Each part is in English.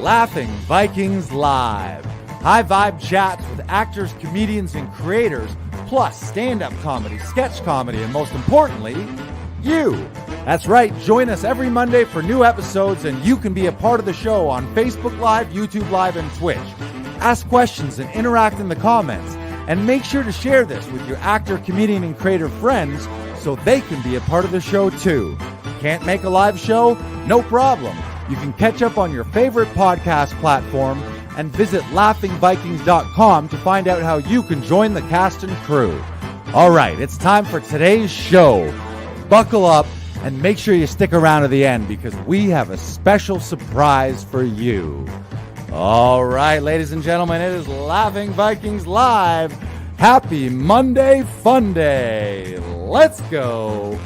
Laughing Vikings Live. High vibe chats with actors, comedians, and creators, plus stand-up comedy, sketch comedy, and most importantly, you. That's right, join us every Monday for new episodes, and you can be a part of the show on Facebook Live, YouTube Live, and Twitch. Ask questions and interact in the comments, and make sure to share this with your actor, comedian, and creator friends so they can be a part of the show too. Can't make a live show? No problem. You can catch up on your favorite podcast platform and visit laughingvikings.com to find out how you can join the cast and crew. All right, it's time for today's show. Buckle up and make sure you stick around to the end because we have a special surprise for you. All right, ladies and gentlemen, it is Laughing Vikings Live. Happy Monday Fun Day. Let's go.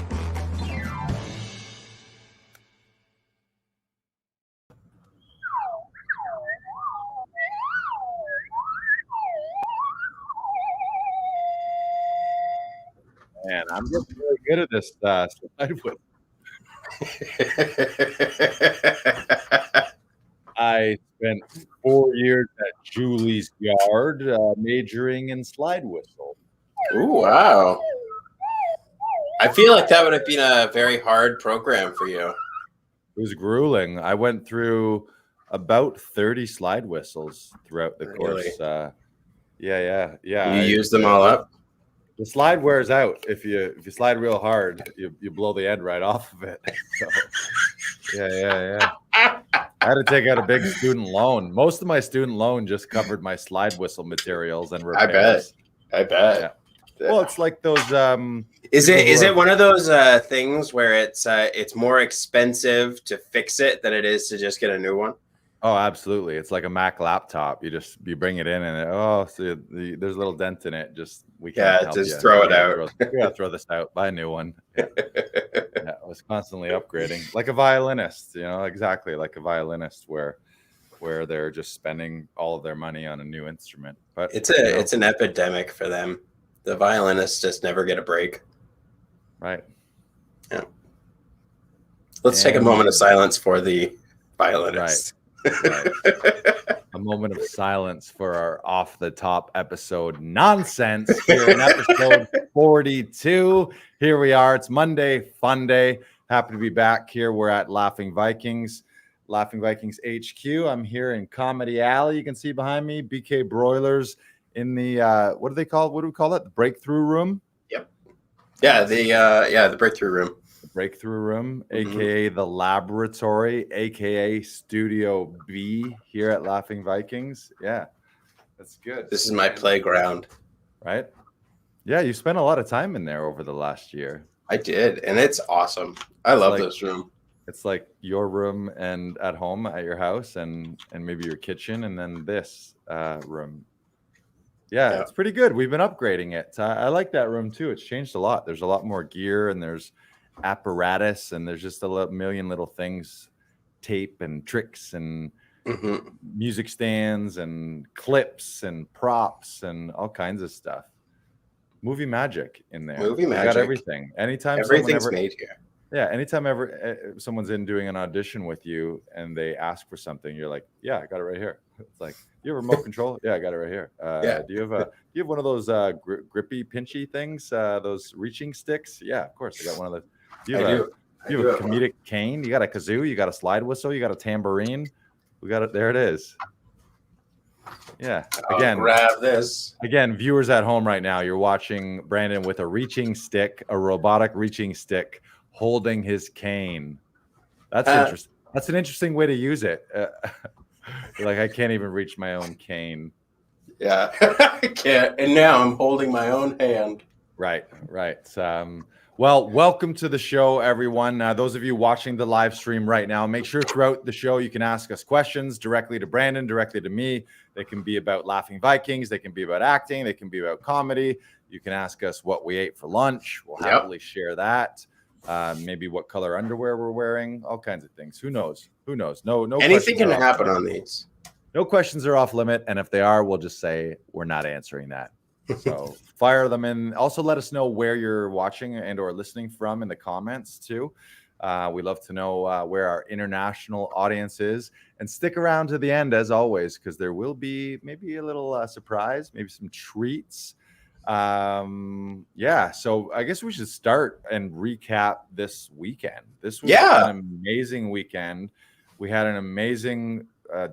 Man, I'm getting really good at this slide whistle. I spent 4 years at Julie's Yard majoring in slide whistle. Ooh, wow. I feel like that would have been a very hard program for you. It was grueling. I went through about 30 slide whistles throughout the course. Yeah. You used them all up? The slide wears out. If you slide real hard, you blow the end right off of it. So, yeah. I had to take out a big student loan. Most of my student loan just covered my slide whistle materials and repairs. I bet. Yeah. Well, it's like those. Is it one of those things where it's more expensive to fix it than it is to just get a new one? Oh, absolutely. It's like a Mac laptop. You bring it in and there's a little dent in it. We can't help just you. Throw it out. We gotta throw this out. Buy a new one. Yeah. I was constantly upgrading, like a violinist. Exactly like a violinist, where they're just spending all of their money on a new instrument. But it's an epidemic for them. The violinists just never get a break. Right. Yeah. Let's take a moment of silence for the violinist. Right. A moment of silence for our off-the-top episode nonsense here in episode 42. Here we are. It's Monday, Fun Day. Happy to be back here. We're at Laughing Vikings HQ. I'm here in Comedy Alley. You can see behind me BK Broilers in the what do we call it? The breakthrough room. Yep. Yeah, the breakthrough room. Breakthrough room, aka the laboratory, aka Studio B here at Laughing Vikings. Yeah, that's good. This is my playground. Right? Yeah, you spent a lot of time in there over the last year. I did, and it's awesome. I love this room. It's like your room and at home at your house and maybe your kitchen and then this room. Yeah, it's pretty good. We've been upgrading it. I like that room too. It's changed a lot. There's a lot more gear and there's apparatus and there's just a million little things, tape and tricks and music stands and clips and props and all kinds of stuff. Movie magic in there. Movie magic. Got everything. Everything's made here. Yeah, anytime someone's in doing an audition with you and they ask for something, you're like, yeah, I got it right here. It's like, you have a remote control? Yeah, I got it right here. Do you have one of those grippy, pinchy things? Those reaching sticks? Yeah, of course, I got one of those. You have a comedic cane. You got a kazoo. You got a slide whistle. You got a tambourine. We got it. There it is. Yeah. Again, grab this. Again, viewers at home right now, you're watching Brandon with a reaching stick, a robotic reaching stick, holding his cane. That's interesting. That's an interesting way to use it. Like I can't even reach my own cane. Yeah, I can't. And now I'm holding my own hand. Right. Well, welcome to the show, everyone. Those of you watching the live stream right now, make sure throughout the show you can ask us questions directly to Brandon, directly to me. They can be about Laughing Vikings. They can be about acting. They can be about comedy. You can ask us what we ate for lunch. We'll happily share that. Maybe what color underwear we're wearing. All kinds of things. Who knows? No. Anything can happen on these. No questions are off limit. And if they are, we'll just say we're not answering that. So fire them in. Also, let us know where you're watching and or listening from in the comments too. We love to know where our international audience is. And stick around to the end, as always, because there will be maybe a little surprise, maybe some treats. Yeah, so I guess we should start and recap this weekend. This was an amazing weekend. We had an amazing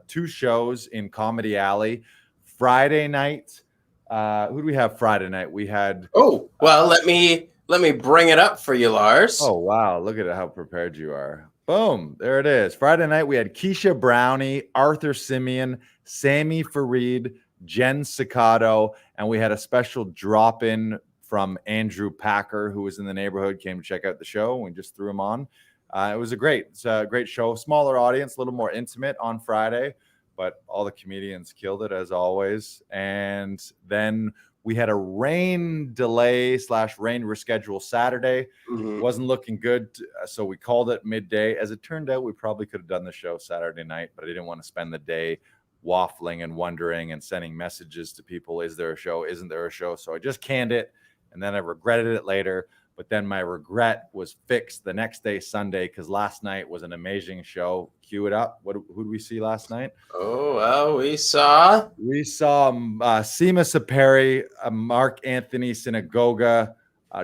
2 shows in Comedy Alley. Friday night, who do we have Friday night? We had let me bring it up for you, Lars. Oh wow, look at how prepared you are. Boom, there it is. Friday night we had Keisha Brownie, Arthur Simeon, Sammy Fareed, Jen Cicado, and we had a special drop-in from Andrew Packer, who was in the neighborhood, came to check out the show. We just threw him on. It was a great show. Smaller audience, a little more intimate on Friday, but all the comedians killed it as always. And then we had a rain delay / rain reschedule Saturday. Wasn't looking good, so we called it midday. As it turned out, we probably could have done the show Saturday night, but I didn't want to spend the day waffling and wondering and sending messages to people. Is there a show? Isn't there a show? So I just canned it, and then I regretted it later. But then my regret was fixed the next day, Sunday, because last night was an amazing show. Cue it up. Who did we see last night? Oh, well, we saw Seema Saperi, Mark Anthony Synagoga,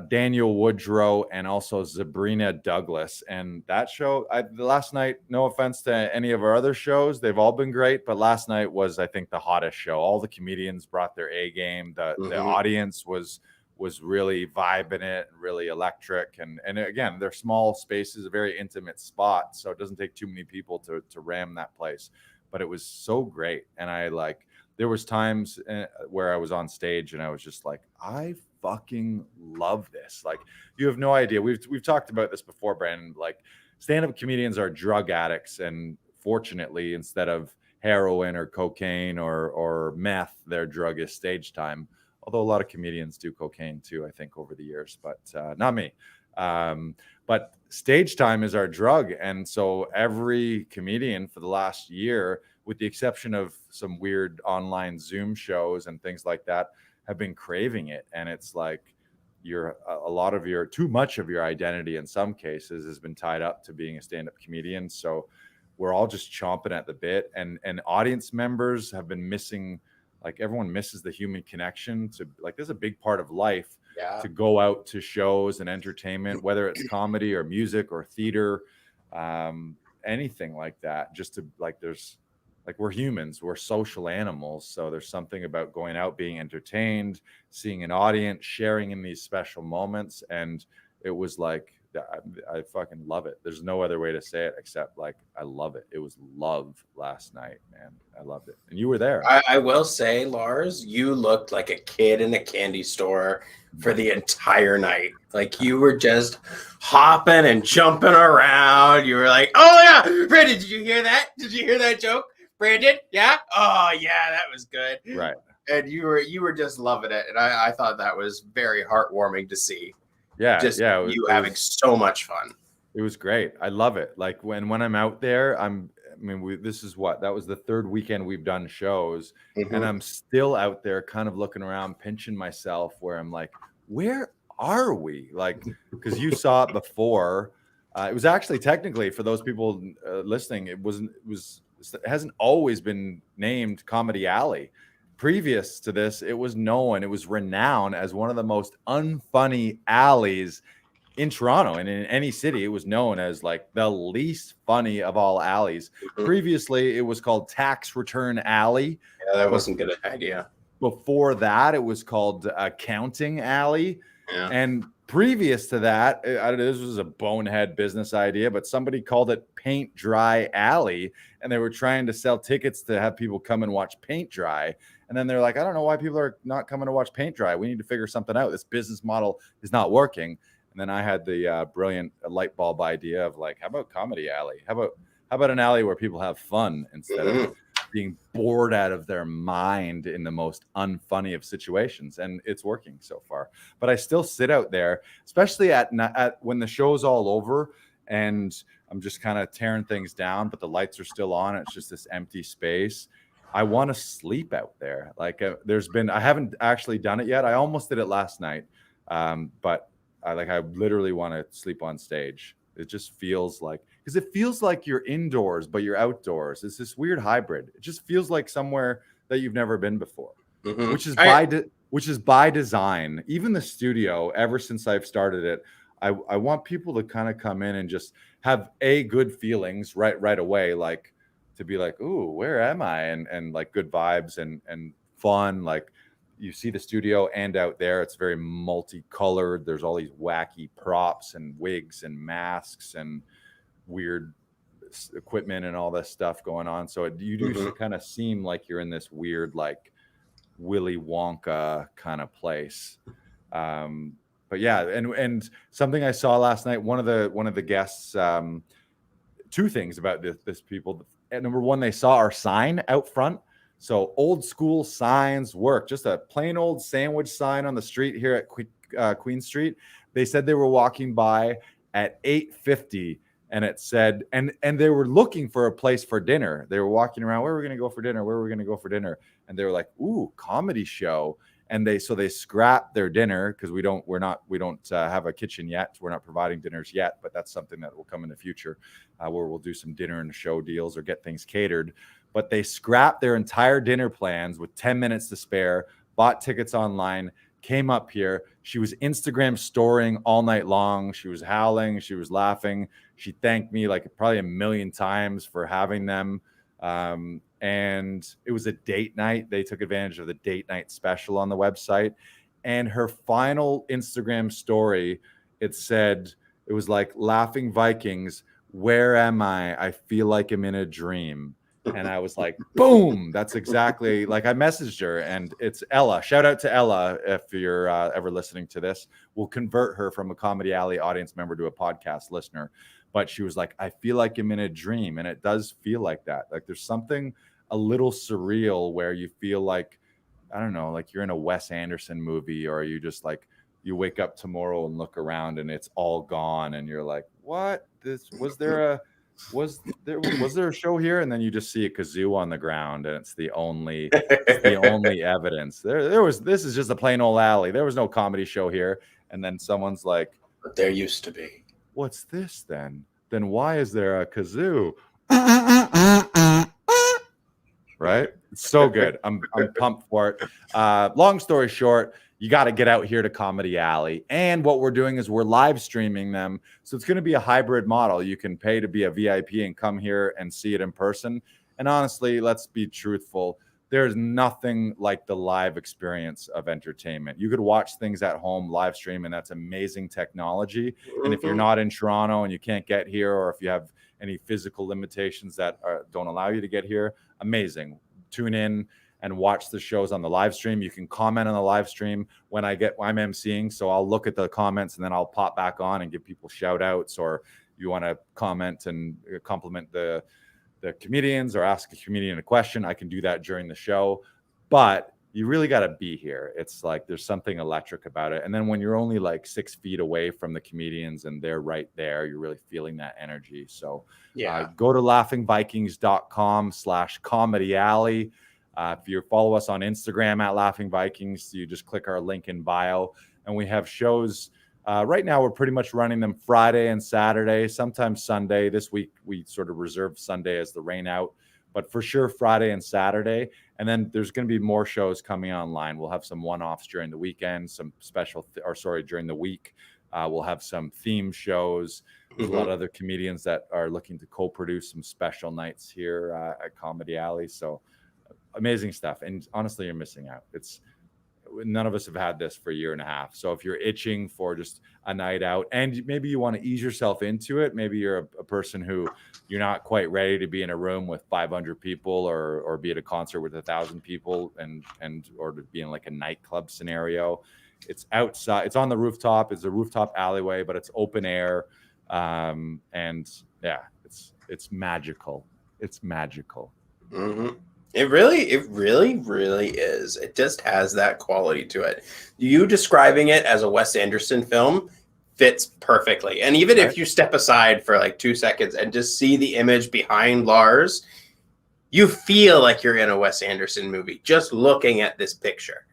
Daniel Woodrow, and also Sabrina Douglas. And that show, last night, no offense to any of our other shows, they've all been great, but last night was, I think, the hottest show. All the comedians brought their A game. The audience was really vibing it, really electric. And again, they're small spaces, a very intimate spot. So it doesn't take too many people to ram that place, but it was so great. And there was times where I was on stage and I was just like, I fucking love this. Like, you have no idea. We've talked about this before, Brandon. Like, stand-up comedians are drug addicts. And fortunately, instead of heroin or cocaine or meth, their drug is stage time. Although a lot of comedians do cocaine too, I think, over the years, but not me. But stage time is our drug. And so every comedian for the last year, with the exception of some weird online Zoom shows and things like that, have been craving it. And it's like too much of your identity in some cases has been tied up to being a stand-up comedian. So we're all just chomping at the bit. And audience members have been missing. Like, everyone misses the human connection to, like, there's a big part of life to go out to shows and entertainment, whether it's comedy or music or theater, anything like that. Just to, like, we're humans, we're social animals. So there's something about going out, being entertained, seeing an audience, sharing in these special moments. And it was like, I fucking love it. There's no other way to say it except, like, I love it. It was love last night, man. I loved it. And you were there. I will say, Lars, you looked like a kid in a candy store for the entire night. Like, you were just hopping and jumping around. You were like, oh yeah, Brandon, did you hear that? Did you hear that joke? Brandon? Yeah? Oh yeah, that was good. Right. And you were just loving it. And I thought that was very heartwarming to see. You having so much fun. It was great. I love it. Like, when I'm out there, that was the third weekend we've done shows, and I'm still out there kind of looking around, pinching myself, where I'm like, where are we? Like, because you saw it before. It was actually, technically, for those people listening, it hasn't always been named Comedy Alley. Previous to this, it was renowned as one of the most unfunny alleys in Toronto, and in any city. It was known as, like, the least funny of all alleys. Previously, it was called Tax Return Alley. Yeah, that wasn't a good idea. Before that, it was called Accounting Alley. Yeah. And previous to that, this was a bonehead business idea, but somebody called it Paint Dry Alley, and they were trying to sell tickets to have people come and watch paint dry. And then they're like, I don't know why people are not coming to watch paint dry. We need to figure something out. This business model is not working. And then I had the brilliant light bulb idea of, like, how about Comedy Alley? How about an alley where people have fun instead of being bored out of their mind in the most unfunny of situations? And it's working so far. But I still sit out there, especially at when the show's all over and I'm just kind of tearing things down, but the lights are still on. It's just this empty space. I want to sleep out there. Like, I haven't actually done it yet. I almost did it last night, but I literally want to sleep on stage. It just feels like, because it feels like you're indoors, but you're outdoors. It's this weird hybrid. It just feels like somewhere that you've never been before, which is by design. Even the studio, ever since I've started it, I want people to kind of come in and just have good feelings right away, like to be like, ooh, where am I? And like good vibes and fun. Like you see the studio and out there, it's very multicolored. There's all these wacky props and wigs and masks and weird equipment and all this stuff going on. So you do kind of seem like you're in this weird, like Willy Wonka kind of place. But yeah, and something I saw last night, one of the guests, two things about this people. And number one, they saw our sign out front. So old school signs work. Just a plain old sandwich sign on the street here at Queen Street. They said they were walking by at 8:50, and it said, and they were looking for a place for dinner. They were walking around, where are we going to go for dinner? Where are we going to go for dinner? And they were like, ooh, comedy show. And they scrapped their dinner because we don't have a kitchen yet. We're not providing dinners yet, but that's something that will come in the future, where we'll do some dinner and show deals or get things catered. But they scrapped their entire dinner plans with 10 minutes to spare, bought tickets online, came up here. She was Instagram storing all night long. She was howling. She was laughing. She thanked me like probably a million times for having them. And it was a date night. They took advantage of the date night special on the website. And her final Instagram story, it was like, laughing Vikings, where am I? I feel like I'm in a dream. And I was like, boom, that's exactly, like, I messaged her, and it's Ella. Shout out to Ella if you're ever listening to this. We'll convert her from a Comedy Alley audience member to a podcast listener. But she was like, I feel like I'm in a dream. And it does feel like that. Like there's something a little surreal where you feel like, I don't know, like you're in a Wes Anderson movie, or you just like, you wake up tomorrow and look around and it's all gone. And you're like, what? Was there a show here? And then you just see a kazoo on the ground, and it's the only evidence. This is just a plain old alley. There was no comedy show here. And then someone's like, but there used to be. What's this then? Then why is there a kazoo? Right? It's so good. I'm pumped for it. Long story short, you got to get out here to Comedy Alley. And what we're doing is we're live streaming them. So it's going to be a hybrid model. You can pay to be a VIP and come here and see it in person. And honestly, let's be truthful. There's nothing like the live experience of entertainment. You could watch things at home, live stream, and that's amazing technology. And if you're not in Toronto and you can't get here, or if you have any physical limitations that don't allow you to get here, amazing. Tune in and watch the shows on the live stream. You can comment on the live stream when I'm emceeing. So I'll look at the comments and then I'll pop back on and give people shout outs, or you want to comment and compliment the comedians or ask a comedian a question, I can do that during the show. But you really got to be here. It's like there's something electric about it. And then when you're only like 6 feet away from the comedians and they're right there, you're really feeling that energy. So go to laughingvikings.com/comedy alley. If you follow us on Instagram at Laughing Vikings, you just click our link in bio. And we have shows. Right now, we're pretty much running them Friday and Saturday, sometimes Sunday. This week, we sort of reserved Sunday as the rain out, but for sure Friday and Saturday. And then there's going to be more shows coming online. We'll have some one-offs during the weekend, some during the week. We'll have some theme shows. There's a lot of other comedians that are looking to co-produce some special nights here at Comedy Alley. So amazing stuff. And honestly, you're missing out. None of us have had this for a year and a half. So if you're itching for just a night out and maybe you want to ease yourself into it, maybe you're a person who you're not quite ready to be in a room with 500 people or be at a concert with 1,000 people or to be in like a nightclub scenario. It's outside. It's on the rooftop. It's a rooftop alleyway, but it's open air. And yeah, it's magical. It's magical. Mm-hmm. It really is. It just has that quality to it. You describing it as a Wes Anderson film fits perfectly. And even if you step aside for like 2 seconds and just see the image behind Lars, you feel like you're in a Wes Anderson movie just looking at this picture.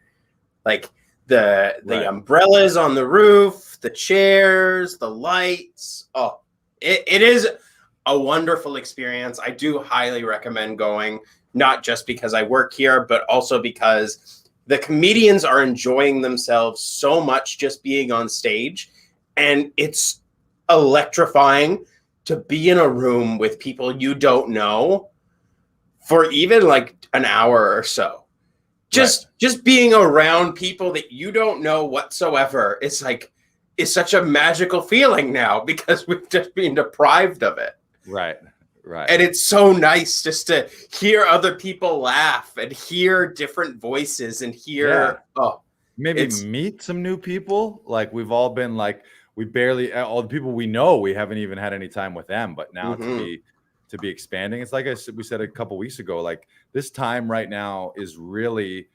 Like the umbrellas on the roof, the chairs, the lights. Oh, It is a wonderful experience. I do highly recommend going, not just because I work here, but also because the comedians are enjoying themselves so much just being on stage. And it's electrifying to be in a room with people you don't know for even like an hour or so. Just being around people that you don't know whatsoever. It's such a magical feeling now because we've just been deprived of it. Right. And it's so nice just to hear other people laugh and hear different voices and hear, maybe meet some new people. Like we've all been like, we barely, all the people we know, we haven't even had any time with them, but now to be expanding. It's like we said a couple weeks ago, like this time right now is really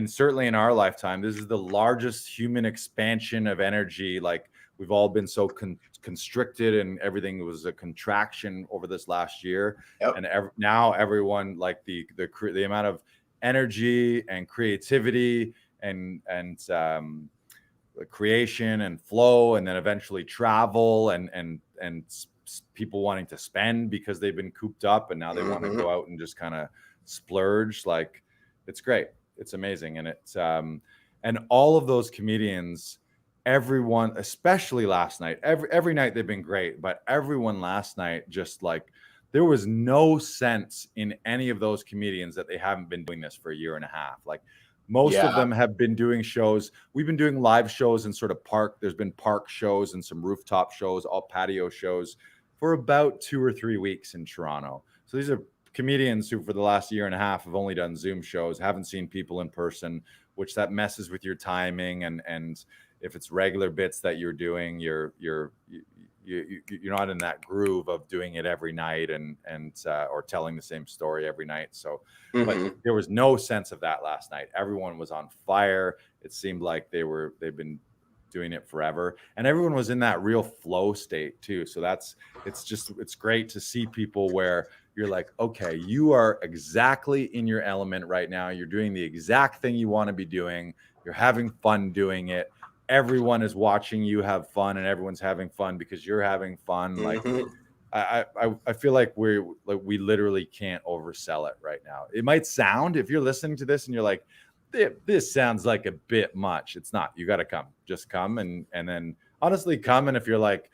certainly in our lifetime, this is the largest human expansion of energy. Like we've all been so constricted and everything was a contraction over this last year. And now everyone, like the amount of energy and creativity and creation and flow, and then eventually travel and people wanting to spend because they've been cooped up and now they want to go out and just kind of splurge. Like it's great. It's amazing. And it's and all of those comedians, everyone, especially last night, every night they've been great, but everyone last night, just like there was no sense in any of those comedians that they haven't been doing this for a year and a half. Like most of them have been doing shows. We've been doing live shows in sort of park. There's been park shows and some rooftop shows, all patio shows for about 2 or 3 weeks in Toronto. So these are comedians who for the last year and a half have only done Zoom shows, haven't seen people in person, which that messes with your timing. And if it's regular bits that you're doing, you're not in that groove of doing it every night and or telling the same story every night. So, but there was no sense of that last night. Everyone was on fire. It seemed like they've been doing it forever, and everyone was in that real flow state too. So it's great to see people where you're like, okay, you are exactly in your element right now. You're doing the exact thing you want to be doing. You're having fun doing it. Everyone is watching you have fun, and everyone's having fun because you're having fun. Like I feel like we literally can't oversell it right now. It might sound, if you're listening to this and you're like, this sounds like a bit much. It's not. You got to come. Just come and then honestly come. And if you're like,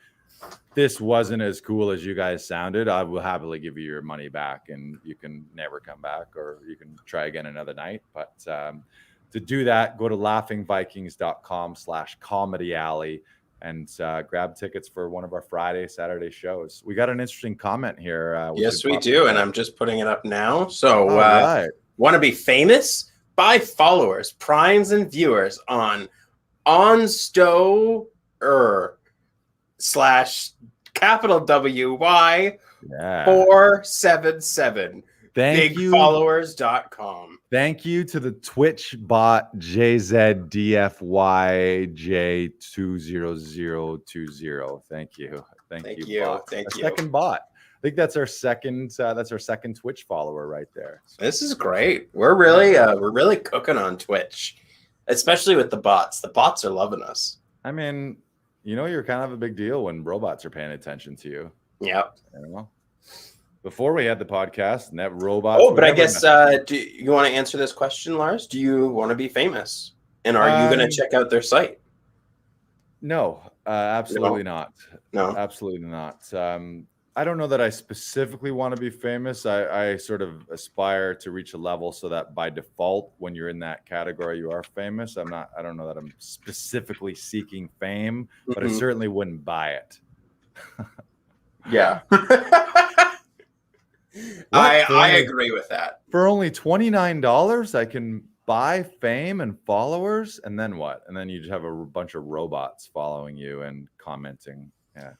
this wasn't as cool as you guys sounded, I will happily give you your money back and you can never come back, or you can try again another night. But to do that, go to laughingvikings.com/comedy alley and grab tickets for one of our Friday, Saturday shows. We got an interesting comment here. Yes, we do. And I'm just putting it up now. So want to be famous? Buy followers, primes, and viewers on onstow/WY 477. Bigfollowers.com. Thank you to the Twitch bot JZDFYJ20020. Thank you. Thank you. Bot. Thank you. Second bot. I think that's our second Twitch follower right there. So, this is great. We're really cooking on Twitch, especially with the bots. The bots are loving us. I mean, you're kind of a big deal when robots are paying attention to you. Yep. Before we had the podcast, and that robots. Oh, but I guess do you want to answer this question, Lars? Do you want to be famous? And are you going to check out their site? No, absolutely not. No, absolutely not. I don't know that I specifically want to be famous. I sort of aspire to reach a level so that by default, when you're in that category, you are famous. I don't know that I'm specifically seeking fame, but I certainly wouldn't buy it. Yeah. I agree with that. For only $29, I can buy fame and followers, and then what? And then you just have a bunch of robots following you and commenting. Yeah.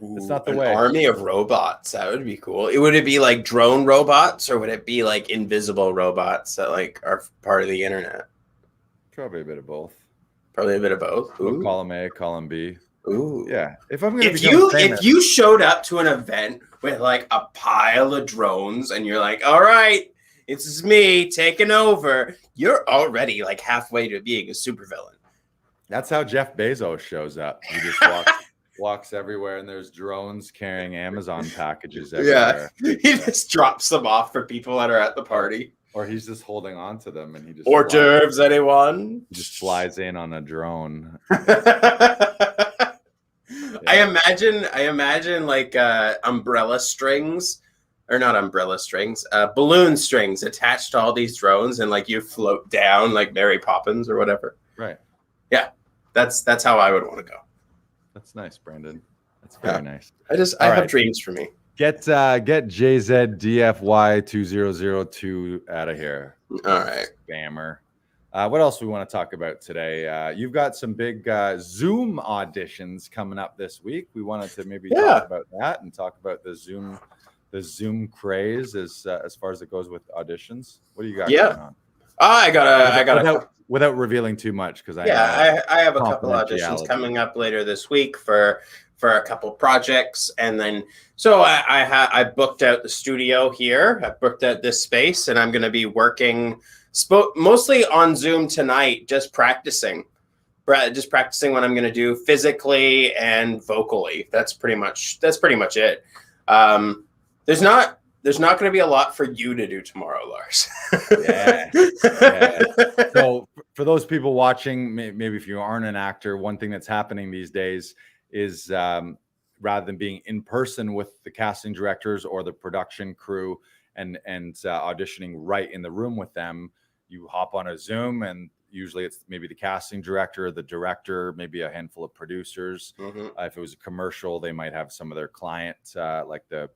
It's not the way. Army of robots. That would be cool. Would it be like drone robots, or would it be like invisible robots that like are part of the internet? Probably a bit of both. Ooh. Column A, column B. Ooh. Yeah. If you showed up to an event with like a pile of drones and you're like, all right, this is me taking over, you're already like halfway to being a supervillain. That's how Jeff Bezos shows up. He just walks everywhere, and there's drones carrying Amazon packages Yeah, everywhere. he just drops them off for people that are at the party. Or he's just holding on to them, and he just Hors d'oeuvres, anyone? He just flies in on a drone. I imagine like umbrella strings, or not umbrella strings, balloon strings attached to all these drones, and like you float down like Mary Poppins or whatever. Right. Yeah, that's how I would want to go. That's nice, Brandon. That's very nice. I have dreams for me. Get JZDFY2002 out of here. All right. Spammer. What else we want to talk about today? You've got some big Zoom auditions coming up this week. We wanted to maybe talk about that and talk about the Zoom craze as far as it goes with auditions. What do you got going on? I got without revealing too much, because I have a couple auditions coming up later this week for a couple projects, and then so I booked out the studio here. I booked out this space, and I'm going to be working mostly on Zoom tonight, just practicing what I'm going to do physically and vocally. That's pretty much it. There's not going to be a lot for you to do tomorrow, Lars. Yeah. So for those people watching, maybe if you aren't an actor, one thing that's happening these days is rather than being in person with the casting directors or the production crew and auditioning right in the room with them, you hop on a Zoom, and usually it's maybe the casting director, the director, maybe a handful of producers. Mm-hmm. If it was a commercial, they might have some of their client, like the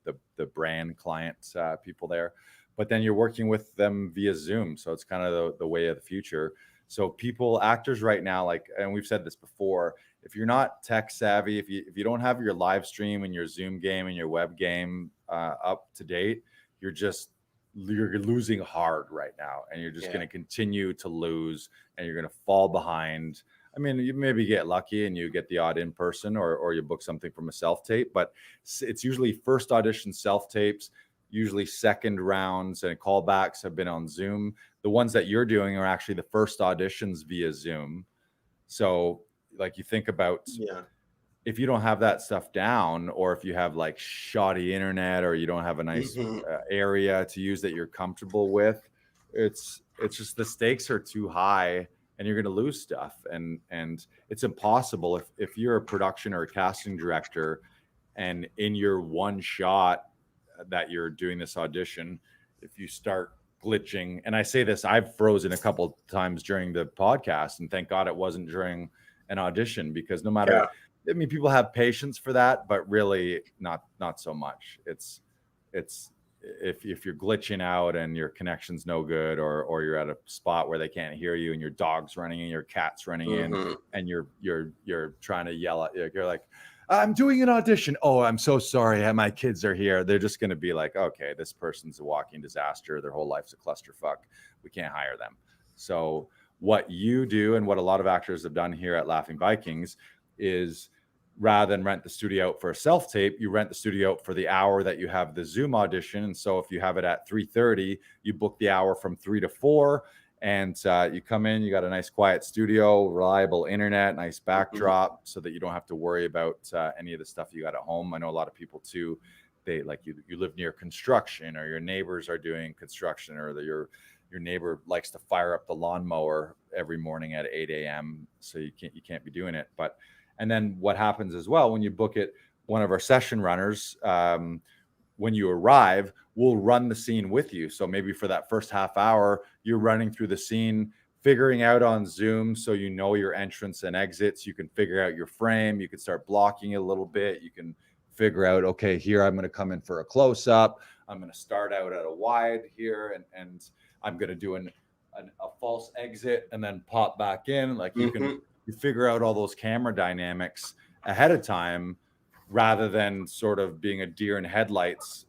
brand client people there. But then you're working with them via Zoom. So it's kind of the way of the future. So actors right now, like, and we've said this before, if you're not tech savvy, if you don't have your live stream and your Zoom game and your web game up to date, you're losing hard right now, and you're just going to continue to lose, and you're going to fall behind. I mean, you maybe get lucky and you get the odd in person, or you book something from a self tape, but it's usually first audition self tapes. Usually second rounds and callbacks have been on Zoom. The ones that you're doing are actually the first auditions via Zoom. So like, you think about if you don't have that stuff down, or if you have like shoddy internet, or you don't have a nice area to use that you're comfortable with, it's just the stakes are too high, and you're going to lose stuff. And it's impossible if you're a production or a casting director, and in your one shot that you're doing this audition, if you start glitching, and I say this, I've frozen a couple times during the podcast, and thank God it wasn't during an audition, because no matter, I mean, people have patience for that, but really not so much. It's if you're glitching out and your connection's no good, or you're at a spot where they can't hear you, and your dog's running in, your cat's running in, and you're trying to yell at you, you're like, I'm doing an audition. Oh, I'm so sorry. My kids are here. They're just going to be like, okay, this person's a walking disaster. Their whole life's a clusterfuck. We can't hire them. So what you do, and what a lot of actors have done here at Laughing Vikings, is rather than rent the studio out for a self-tape, you rent the studio out for the hour that you have the Zoom audition. And so if you have it at 3:30, you book the hour from 3 to 4, and you come in, you got a nice quiet studio, reliable internet, nice backdrop, so that you don't have to worry about any of the stuff you got at home. I know a lot of people too, they like you live near construction, or your neighbors are doing construction, or your neighbor likes to fire up the lawnmower every morning at 8 a.m. So you can't be doing it. And then what happens as well, when you book it, one of our session runners, when you arrive, we'll run the scene with you. So maybe for that first half hour, you're running through the scene, figuring out on Zoom, so you know your entrance and exits. You can figure out your frame. You can start blocking it a little bit. You can figure out, okay, here I'm going to come in for a close-up. I'm going to start out at a wide here, and I'm going to do a false exit and then pop back in. Like you figure out all those camera dynamics ahead of time, rather than sort of being a deer in headlights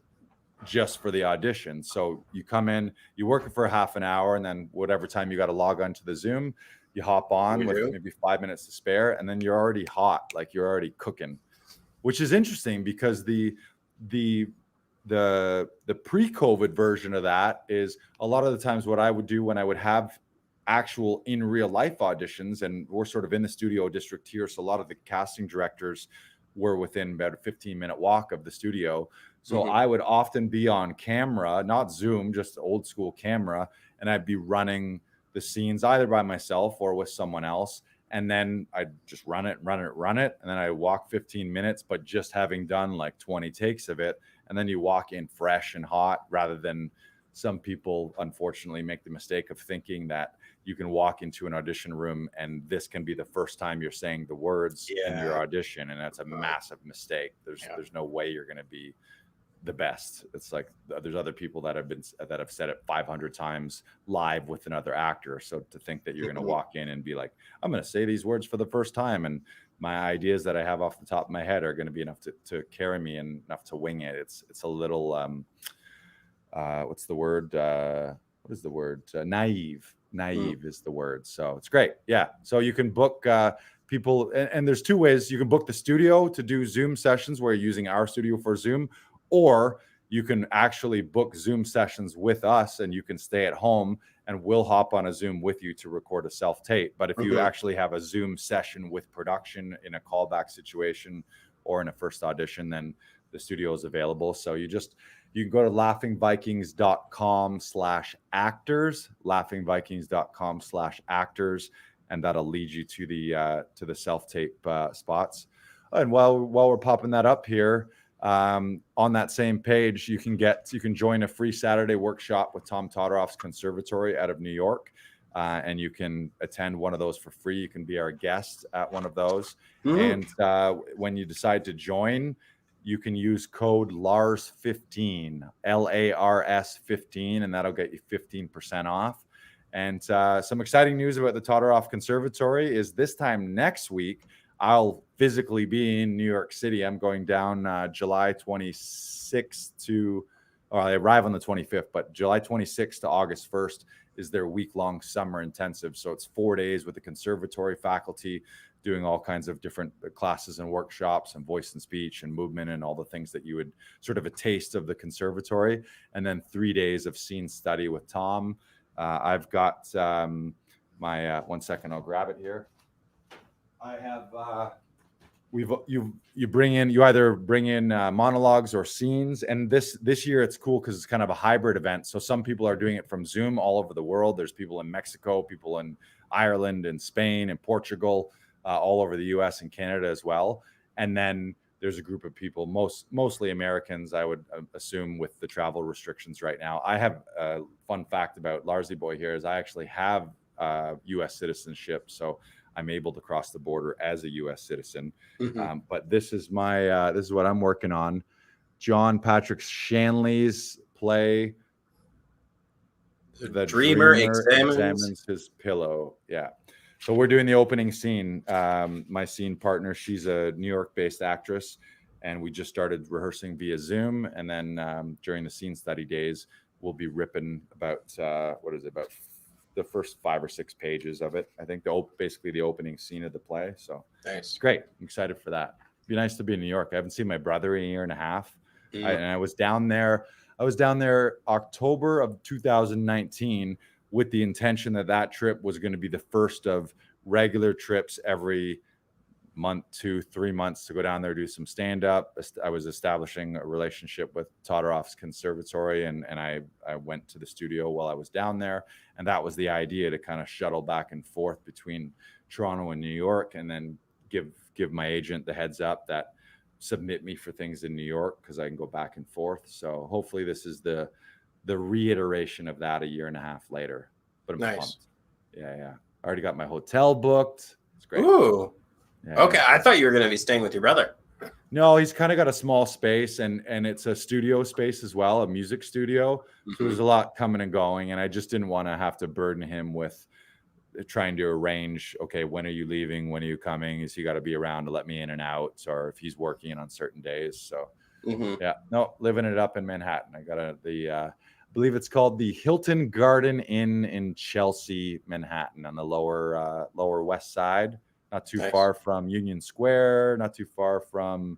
just for the audition. So you come in, you work it for a half an hour, and then whatever time you got to log on to the Zoom, you hop on with maybe 5 minutes to spare, and then you're already hot, like you're already cooking, which is interesting, because the pre-COVID version of that is a lot of the times what I would do when I would have actual in real life auditions, and we're sort of in the studio district here, so a lot of the casting directors were within about a 15-minute walk of the studio. So I would often be on camera, not Zoom, just old school camera, and I'd be running the scenes either by myself or with someone else. And then I'd just run it. And then I walk 15 minutes, but just having done like 20 takes of it. And then you walk in fresh and hot, rather than some people, unfortunately, make the mistake of thinking that you can walk into an audition room and this can be the first time you're saying the words in your audition. And that's a massive mistake. There's no way you're going to be the best. It's like there's other people that have said it 500 times live with another actor. So to think that you're going to walk in and be like, I'm going to say these words for the first time, and my ideas that I have off the top of my head are going to be enough to carry me and enough to wing it. It's a little what's the word? What is the word? Naive is the word. So it's great. Yeah. So you can book people, and there's two ways. You can book the studio to do Zoom sessions where you're using our studio for Zoom, or you can actually book Zoom sessions with us and you can stay at home and we'll hop on a Zoom with you to record a self-tape. But if you actually have a Zoom session with production in a callback situation or in a first audition, then the studio is available. So you can go to laughingvikings.com/actors, laughingvikings.com/actors, and that'll lead you to the self-tape spots. And while we're popping that up here, on that same page, you can join a free Saturday workshop with Tom Todoroff's Conservatory out of New York, and you can attend one of those for free. You can be our guest at one of those, and when you decide to join, you can use code LARS15, LARS15, and that'll get you 15% off. And some exciting news about the Todoroff Conservatory is this time next week, I'll physically be in New York City. I'm going down July 26th I arrive on the 25th, but July 26th to August 1st is their week-long summer intensive. So it's 4 days with the conservatory faculty doing all kinds of different classes and workshops and voice and speech and movement and all the things that you would sort of a taste of the conservatory. And then 3 days of scene study with Tom. I've got my 1 second, I'll grab it here. I have you either bring in monologues or scenes, and this year it's cool because it's kind of a hybrid event. So some people are doing it from Zoom all over the world. There's people in Mexico, people in Ireland and Spain and Portugal, all over the US and Canada as well. And then there's a group of people, mostly Americans, I would assume, with the travel restrictions right now. I have a fun fact about Larsy Boy here is I actually have US citizenship, so I'm able to cross the border as a U.S. citizen. But this is what I'm working on. John Patrick Shanley's play, The Dreamer Examines His Pillow. Yeah. So we're doing the opening scene. My scene partner, she's a New York-based actress, and we just started rehearsing via Zoom. And then during the scene study days, we'll be ripping about the first 5 or 6 pages of it. I think basically the opening scene of the play. So nice. It's great. I'm excited for that. It'd be nice to be in New York. I haven't seen my brother in a year and a half. And I was down there October of 2019 with the intention that trip was going to be the first of regular trips every month, 2-3 months to go down there, do some stand-up. I was establishing a relationship with Todoroff's Conservatory, and I went to the studio while I was down there. And that was the idea, to kind of shuttle back and forth between Toronto and New York, and then give my agent the heads up that submit me for things in New York, because I can go back and forth. So hopefully this is the reiteration of that a year and a half later. But I'm pumped. Yeah. I already got my hotel booked. It's great. Ooh. Yeah. Okay, I thought you were going to be staying with your brother. No, he's kind of got a small space, and it's a studio space as well, a music studio. So there's a lot coming and going, and I just didn't want to have to burden him with trying to arrange, okay, when are you leaving? When are you coming? Is he got to be around to let me in and out, or if he's working on certain days? So living it up in Manhattan. I got I believe it's called the Hilton Garden Inn in Chelsea, Manhattan, on the lower west side. Not too far from Union Square, not too far from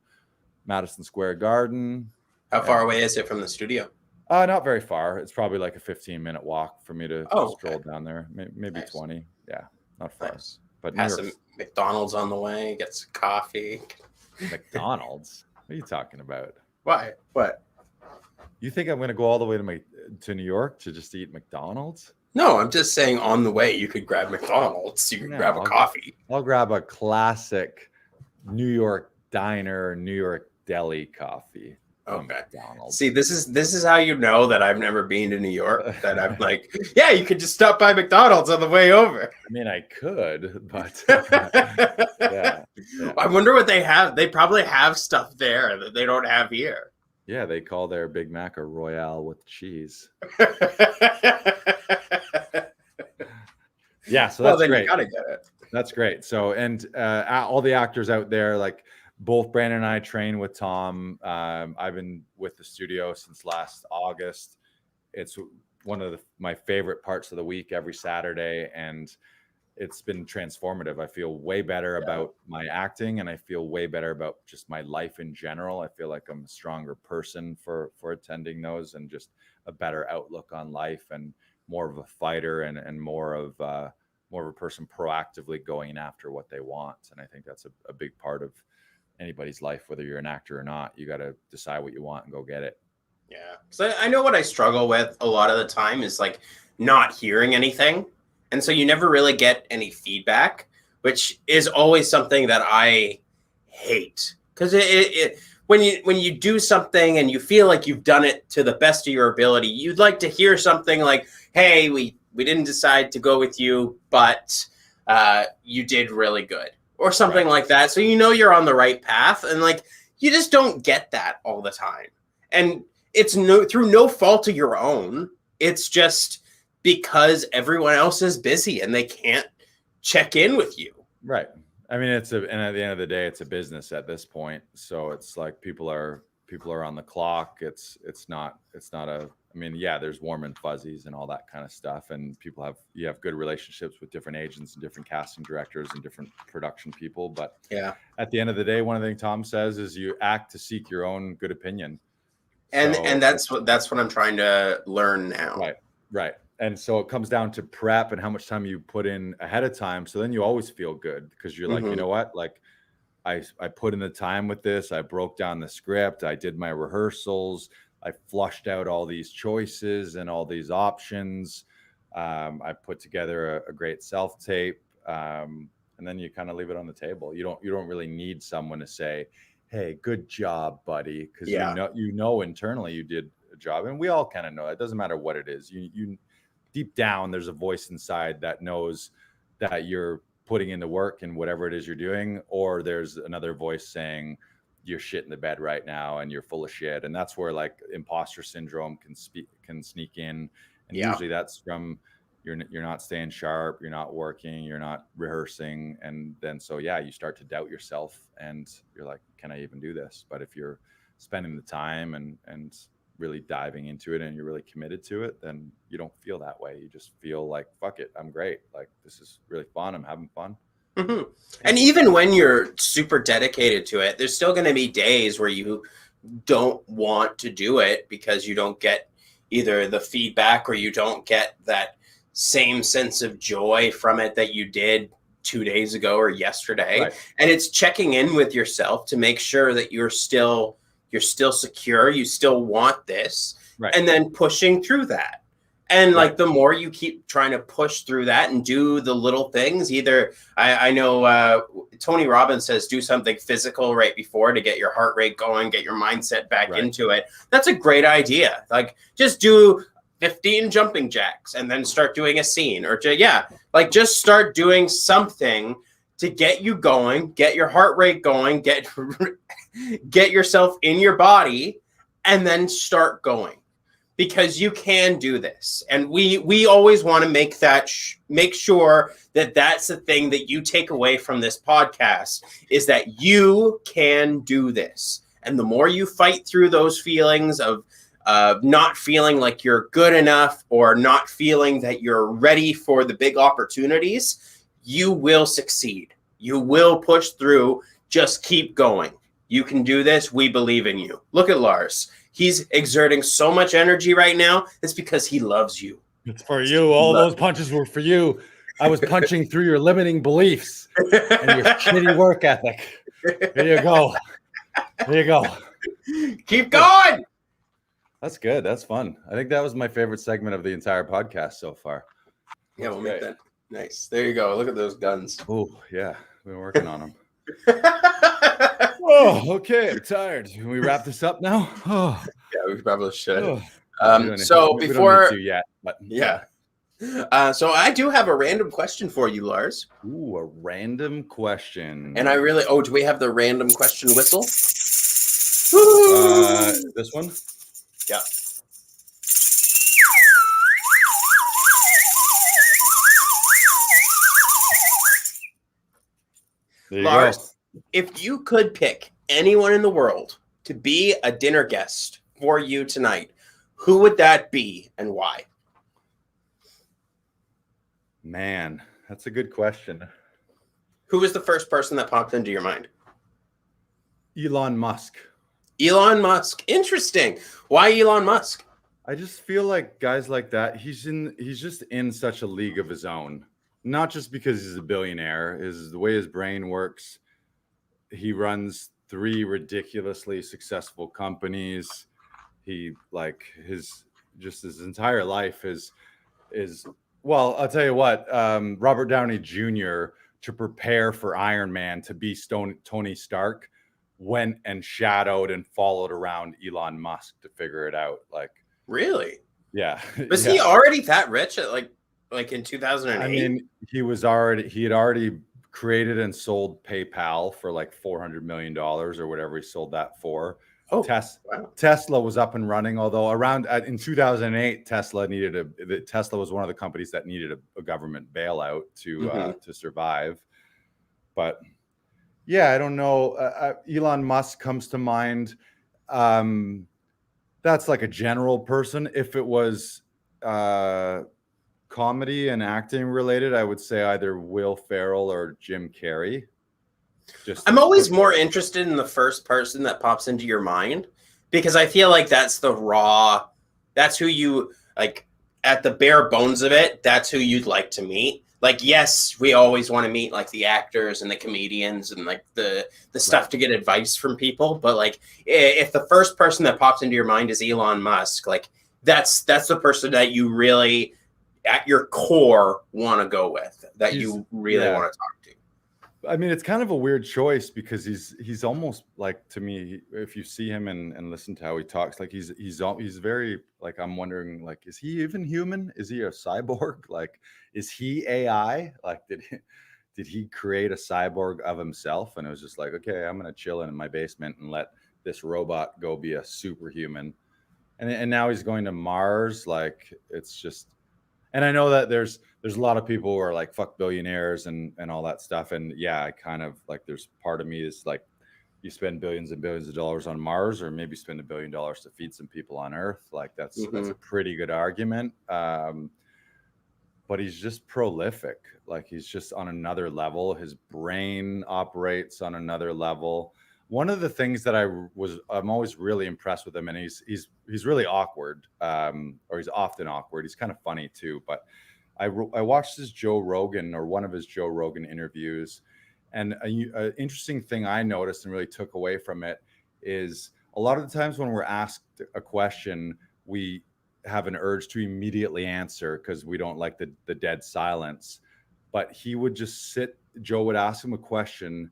Madison Square Garden. How far away is it from the studio? Not very far. It's probably like a 15-minute walk for me to stroll down there. Maybe 20. Yeah, not far. Nice. But pass some McDonald's on the way, get some coffee. McDonald's? What are you talking about? Why? What? You think I'm going to go all the way to New York to just eat McDonald's? No, I'm just saying on the way you could grab McDonald's. You could grab a coffee. I'll grab a classic New York diner, New York deli coffee. Okay. McDonald's. See, this is how you know that I've never been to New York. That I'm like, yeah, you could just stop by McDonald's on the way over. I mean, I could, but yeah. I wonder what they have. They probably have stuff there that they don't have here. Yeah, they call their Big Mac a Royale with cheese. Yeah, so that's great. You gotta get it. That's great. So, and all the actors out there, like both Brandon and I train with Tom. I've been with the studio since last August. It's one of my favorite parts of the week every Saturday, and it's been transformative. I feel way better about my acting, and I feel way better about just my life in general. I feel like I'm a stronger person for attending those, and just a better outlook on life, and more of a fighter, and more of a person proactively going after what they want. And I think that's a big part of anybody's life, whether you're an actor or not. You got to decide what you want and go get it. Yeah. So I know what I struggle with a lot of the time is like not hearing anything. And so you never really get any feedback, which is always something that I hate. Because when you do something and you feel like you've done it to the best of your ability, you'd like to hear something like, hey, we didn't decide to go with you, but you did really good, or something like that. So you know you're on the right path, and like you just don't get that all the time. And it's through no fault of your own. It's just because everyone else is busy and they can't check in with you. Right. I mean, and at the end of the day, it's a business at this point. So it's like people are on the clock. It's not I mean, yeah, there's warm and fuzzies and all that kind of stuff. And you have good relationships with different agents and different casting directors and different production people. But yeah, at the end of the day, one of the things Tom says is you act to seek your own good opinion. And that's what I'm trying to learn now. Right. And so it comes down to prep and how much time you put in ahead of time. So then you always feel good because you're like, you know what? Like I put in the time with this. I broke down the script. I did my rehearsals. I flushed out all these choices and all these options. I put together a great self-tape. And then you kind of leave it on the table. You don't really need someone to say, hey, good job, buddy. Because you know internally you did a job. And we all kind of know it doesn't matter what it is. You deep down, there's a voice inside that knows that you're putting in the work in whatever it is you're doing, or there's another voice saying you're shit in the bed right now and you're full of shit. And that's where like imposter syndrome can sneak in. And usually that's from you're not staying sharp, you're not working, you're not rehearsing. And then you start to doubt yourself and you're like, can I even do this? But if you're spending the time and really diving into it and you're really committed to it, then you don't feel that way. You just feel like, fuck it, I'm great. Like, this is really fun. I'm having fun. Mm-hmm. And even when you're super dedicated to it, there's still going to be days where you don't want to do it because you don't get either the feedback or you don't get that same sense of joy from it that you did 2 days ago or yesterday. Right. And it's checking in with yourself to make sure that you're still secure, you still want this, right. And then pushing through that. And like the more you keep trying to push through that and do the little things, either I know Tony Robbins says do something physical right before to get your heart rate going, get your mindset back into it. That's a great idea. Like just do 15 jumping jacks and then start doing a scene, or just start doing something to get you going, get your heart rate going, get yourself in your body, and then start going, because you can do this. And we always want to make that make sure that that's the thing that you take away from this podcast, is that you can do this. And the more you fight through those feelings of not feeling like you're good enough or not feeling that you're ready for the big opportunities, you will succeed. You will push through. Just keep going. You can do this. We believe in you. Look at Lars. He's exerting so much energy right now. It's because he loves you. It's for you. All those punches were for you. I was punching through your limiting beliefs and your shitty work ethic. Here you go. There you go. Keep going. That's good. That's fun. I think that was my favorite segment of the entire podcast so far. Yeah, we'll make that nice. There you go. Look at those guns. Oh, yeah. We've been working on them. Oh, okay. I'm tired. Can we wrap this up now? Oh. Yeah, we probably should. Oh. So we before, don't need to yet, but yeah. So I do have a random question for you, Lars. Ooh, a random question. And I really, do we have the random question whistle? This one? Yeah. Lars, if you could pick anyone in the world to be a dinner guest for you tonight, who would that be and why? Man, that's a good question. Who was the first person that popped into your mind? Elon Musk. Elon Musk. Interesting. Why Elon Musk? I just feel like guys like that, he's just in such a league of his own. Not just because he's a billionaire, is the way his brain works. He runs 3 ridiculously successful companies. He his entire life is well, I'll tell you what, Robert Downey Jr. to prepare for Iron Man to be Tony Stark went and shadowed and followed around Elon Musk to figure it out. Really? Yeah. Was he already that rich at like in 2008? I mean, he had already created and sold PayPal for like $400 million or whatever he sold that for. Oh, wow. Tesla was up and running, although around in 2008, Tesla was one of the companies that needed a government bailout to survive. But yeah, I don't know. Elon Musk comes to mind. That's like a general person. If it was comedy and acting related, I would say either Will Ferrell or Jim Carrey. I'm always more interested in the first person that pops into your mind, because I feel like that's who you like at the bare bones of it. That's who you'd like to meet. Like, yes, we always want to meet like the actors and the comedians and like the stuff to get advice from people. But like, if the first person that pops into your mind is Elon Musk, like that's the person that you really at your core want to go with, that you really want to talk to. I mean, it's kind of a weird choice because he's almost like, to me, if you see him and listen to how he talks, like he's very like, I'm wondering, like, is he even human? Is he a cyborg? Like, is he AI? Like, did he create a cyborg of himself? And it was just like, okay, I'm gonna chill in my basement and let this robot go be a superhuman. And now he's going to Mars. Like, it's just. And I know that there's a lot of people who are like, fuck billionaires and all that stuff. And yeah, I kind of like, there's part of me is like, you spend billions and billions of dollars on Mars, or maybe spend $1 billion to feed some people on Earth. Like that's a pretty good argument. But he's just prolific. Like he's just on another level. His brain operates on another level. One of the things that I'm always really impressed with him, and he's really awkward, or he's often awkward. He's kind of funny too. But I watched one of his Joe Rogan interviews, and an interesting thing I noticed and really took away from it is a lot of the times when we're asked a question, we have an urge to immediately answer because we don't like the dead silence. But he would just Joe would ask him a question,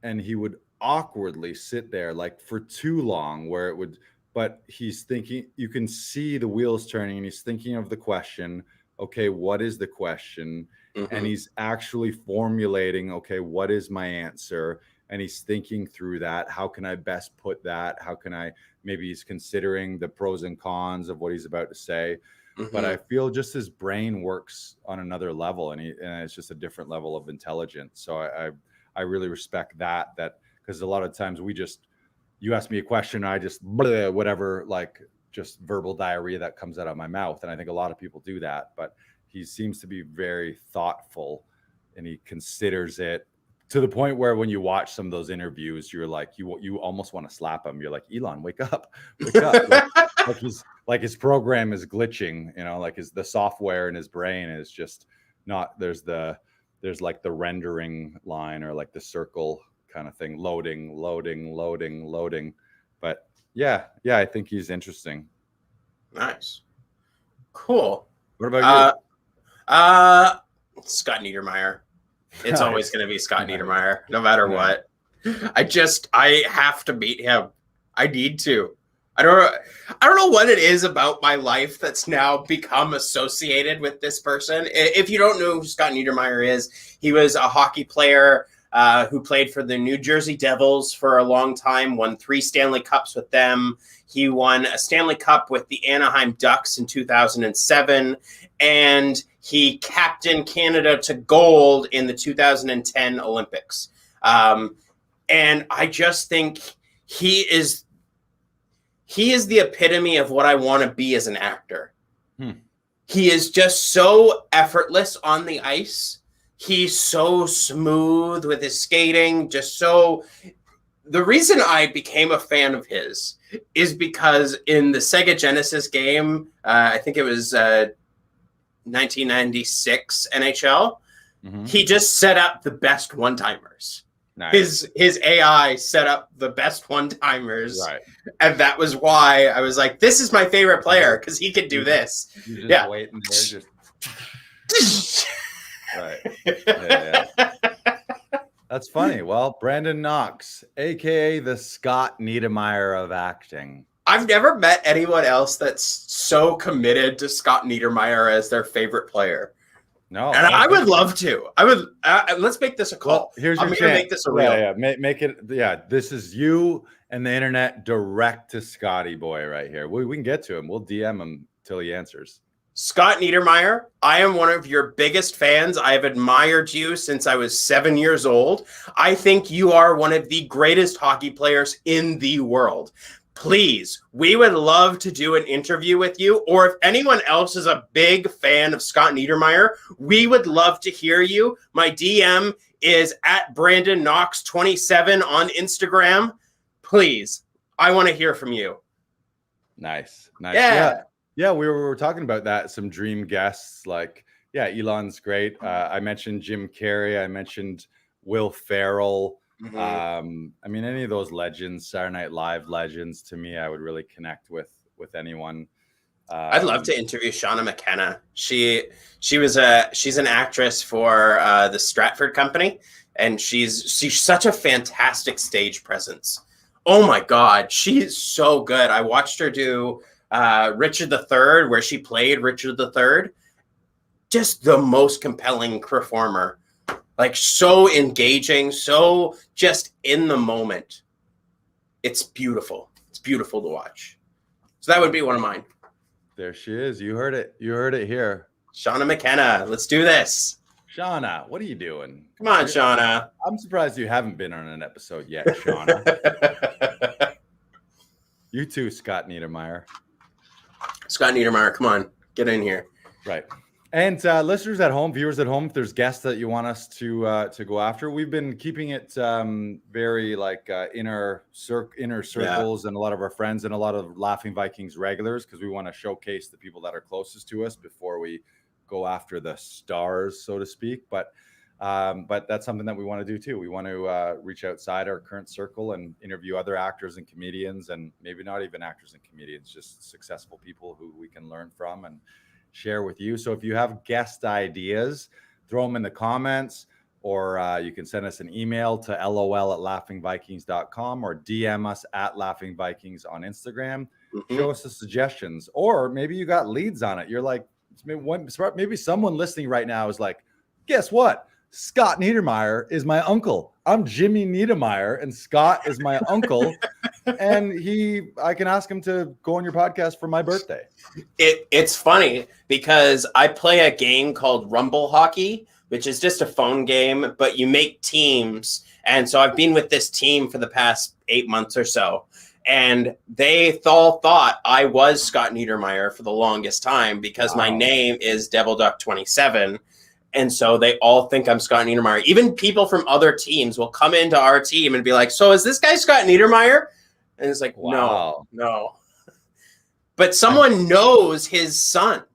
and he would awkwardly sit there like for too long, but he's thinking, you can see the wheels turning, and he's thinking of the question. Okay, what is the question? And he's actually formulating, okay, what is my answer? And he's thinking through that. How can I best put that? Maybe he's considering the pros and cons of what he's about to say. But I feel just his brain works on another level, and it's just a different level of intelligence. So I really respect that because a lot of times you ask me a question, and I just whatever, like just verbal diarrhea that comes out of my mouth. And I think a lot of people do that, but he seems to be very thoughtful, and he considers it to the point where when you watch some of those interviews, you're like, you almost want to slap him. You're like, Elon, wake up. like his program is glitching, like the software in his brain is just not, there's like the rendering line or like the circle kind of thing. Loading. But yeah, I think he's interesting. Nice. Cool. What about you? Scott Niedermayer. It's always going to be Scott Niedermayer, no matter what. I have to beat him. I need to. I don't know what it is about my life that's now become associated with this person. If you don't know who Scott Niedermayer is, he was a hockey player who played for the New Jersey Devils for a long time, won 3 Stanley Cups with them. He won a Stanley Cup with the Anaheim Ducks in 2007, and he captained Canada to gold in the 2010 Olympics. And I just think he is the epitome of what I want to be as an actor. He is just so effortless on the ice. He's so smooth with his skating. The reason I became a fan of his is because in the Sega Genesis game, I think it was 1996 NHL, he just set up the best one-timers. Nice. His AI set up the best one-timers, right? And that was why I was like, "This is my favorite player because he could do this." You just wait and they're just right. Yeah. That's funny. Well, Brandon Knox, aka the Scott Niedermayer of acting. I've never met anyone else that's so committed to Scott Niedermayer as their favorite player. No, and I would love to. I would. Let's make this a call. Well, here's your chance. Make this a real. Yeah. Make it. Yeah, this is you and the internet direct to Scotty boy right here. We can get to him. We'll DM him till he answers. Scott Niedermayer, I am one of your biggest fans. I have admired you since I was 7 years old. I think you are one of the greatest hockey players in the world. Please, we would love to do an interview with you. Or if anyone else is a big fan of Scott Niedermayer, we would love to hear you. My DM is at Brandon Knox 27 on Instagram. Please, I want to hear from you. Nice. Yeah, we were talking about that. Some dream guests, like, Elon's great. I mentioned Jim Carrey. I mentioned Will Ferrell. I mean, any of those legends, Saturday Night Live legends, to me, I would really connect with anyone. I'd love to interview Shauna McKenna. She's an actress for the Stratford Company, and she's such a fantastic stage presence. Oh my God, she's so good. I watched her do Richard III, where she played Richard III. Just the most compelling performer. Like, so engaging, so just in the moment. It's beautiful. It's beautiful to watch. So that would be one of mine. There she is. You heard it. You heard it here. Shauna McKenna. Let's do this. Shauna, what are you doing? Come on, Shauna. I'm surprised you haven't been on an episode yet, Shauna. You too, Scott Niedermayer. Scott Niedermayer, come on. Get in here. Right. And listeners at home, viewers at home, if there's guests that you want us to go after, we've been keeping it very like inner circles and a lot of our friends and a lot of Laughing Vikings regulars, because we want to showcase the people that are closest to us before we go after the stars, so to speak. But that's something that we want to do too. We want to reach outside our current circle and interview other actors and comedians, and maybe not even actors and comedians, just successful people who we can learn from and share with you. So if you have guest ideas, throw them in the comments, or you can send us an email to lol@laughingvikings.com or DM us at laughingvikings on Instagram. Show us the suggestions, or maybe you got leads on it. You're like, maybe someone listening right now is like, guess what? Scott Niedermayer is my uncle. I'm Jimmy Niedermayer, and Scott is my uncle. And I can ask him to go on your podcast for my birthday. It's funny because I play a game called Rumble Hockey, which is just a phone game, but you make teams. And so I've been with this team for the past 8 months or so. And they all thought I was Scott Niedermayer for the longest time because my name is Devil Duck 27. And so they all think I'm Scott Niedermayer. Even people from other teams will come into our team and be like, so is this guy Scott Niedermayer? And it's like, no. But someone knows his son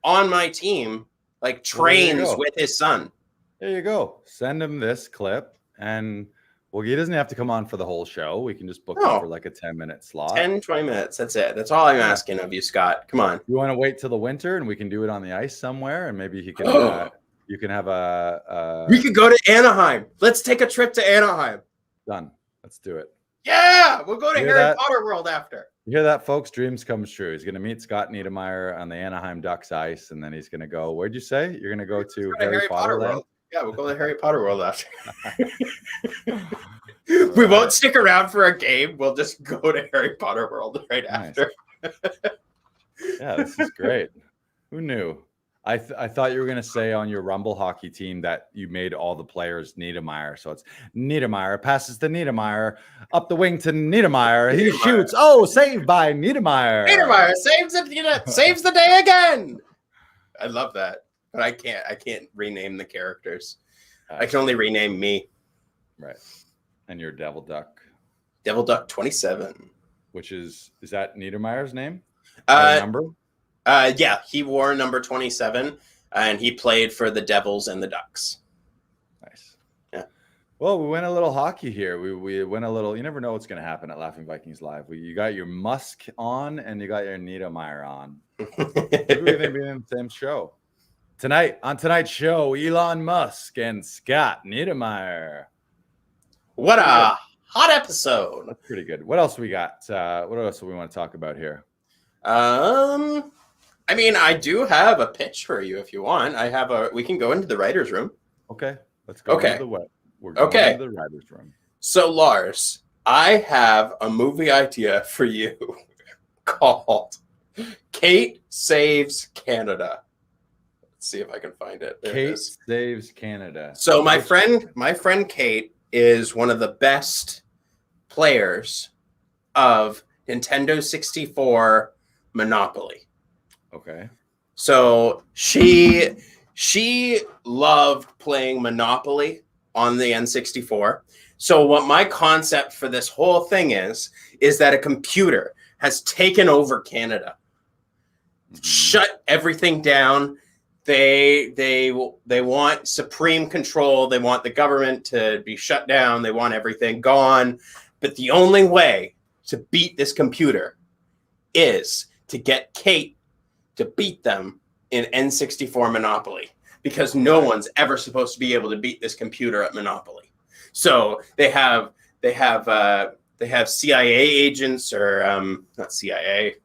on my team, like trains with his son. There you go. Send him this clip and Well, he doesn't have to come on for the whole show. We can just book him for like a 10-minute slot. 10, 20 minutes. That's it. That's all I'm asking of you, Scott. Come on. You want to wait till the winter and we can do it on the ice somewhere, and maybe he can. You can have We could go to Anaheim. Let's take a trip to Anaheim. Done. Let's do it. Yeah, we'll go to Harry Potter World after. You hear that, folks? Dreams come true. He's going to meet Scott Niedermayer on the Anaheim Ducks ice, and then he's going to go. Where'd you say you're going to go to Harry Potter World? Yeah, we'll go to Harry Potter World after. We won't stick around for a game. We'll just go to Harry Potter World right after. Yeah, this is great. Who knew? I thought you were going to say on your Rumble hockey team that you made all the players Niedermayer. So it's Niedermayer passes to Niedermayer, up the wing to Niedermayer. He shoots. Oh, saved by Niedermayer. Niedermayer saves the day again. I love that. But I can't rename the characters. I can only rename me. Right. And your Devil Duck. Devil Duck 27. Which is that Niedermayer's name? Number? Yeah, he wore number 27 and he played for the Devils and the Ducks. Nice. Yeah. Well, we went a little hockey here. We went a little, you never know what's going to happen at Laughing Vikings Live. You got your Musk on and you got your Niedermayer on. Maybe we're going to be in the same show. On tonight's show, Elon Musk and Scott Niedermayer. What a hot episode. That's pretty good. What else we got? What else do we want to talk about here? I mean, I do have a pitch for you if you want. We can go into the writer's room. Okay. Let's go into we're going into the writer's room. So, Lars, I have a movie idea for you called Kate Saves Canada. See if I can find it. Kate Saves Canada. So my friend Kate is one of the best players of Nintendo 64 Monopoly. Okay. So she loved playing Monopoly on the N64. So what my concept for this whole thing is that a computer has taken over Canada. Shut everything down. They want supreme control. They want the government to be shut down. They want everything gone. But the only way to beat this computer is to get Kate to beat them in N64 Monopoly, because no one's ever supposed to be able to beat this computer at Monopoly. So they have CIA agents, or not CIA,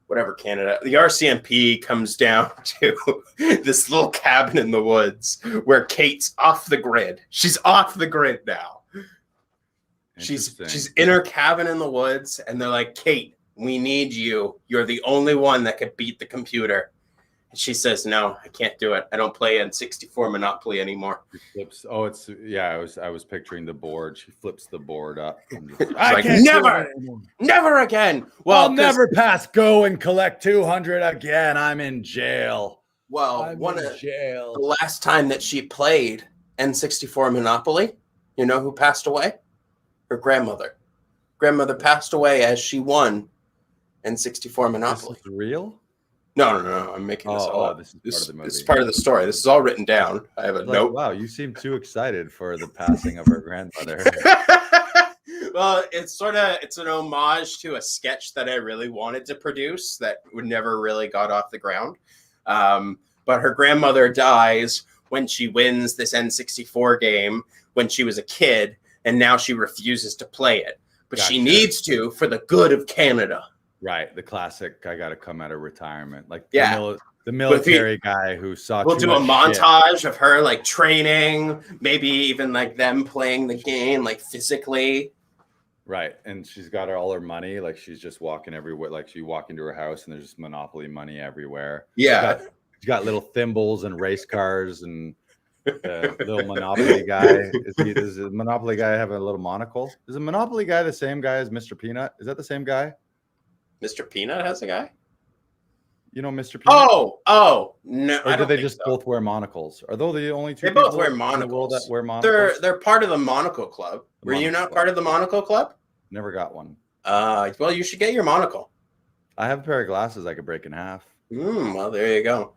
whatever, Canada. The RCMP comes down to this little cabin in the woods where Kate's off the grid. She's off the grid now. She's in her cabin in the woods, and they're like, Kate, we need you. You're the only one that could beat the computer. And she says, no, I can't do it. I don't play N64 Monopoly anymore. She flips. Oh, I was picturing the board. She flips the board up. I like, never again. Well, I'll never pass go and collect 200 again. I'm in jail. Well, the last time that she played N64 Monopoly, you know who passed away? Her grandmother. Grandmother passed away as she won N64 Monopoly. This is real? No. I'm making this all up. This is part of the movie. This is part of the story. This is all written down. I have a note. Wow, you seem too excited for the passing of her grandmother. Well, it's an homage to a sketch that I really wanted to produce that never really got off the ground. But her grandmother dies when she wins this N64 game when she was a kid, and now she refuses to play it. But she needs to for the good of Canada. Right, the classic. I got to come out of retirement, like the military guy who saw. We'll do a montage of her like training, maybe even like them playing the game, like physically. Right, and she's got all her money. Like she's just walking everywhere. Like you walk into her house and there's just Monopoly money everywhere. Yeah, she's got little thimbles and race cars and. The little Monopoly guy. Does the Monopoly guy have a little monocle? Is the Monopoly guy the same guy as Mr. Peanut? Is that the same guy? Mr. Peanut has a guy? You know Mr. Peanut? Oh, no. Or do they just both wear monocles? Are those the only two? They both wear monocles. In the world that wear monocles? They're part of the Monocle Club. Were you not part of the Monocle Club? Never got one. Well, you should get your monocle. I have a pair of glasses I could break in half. Well, there you go.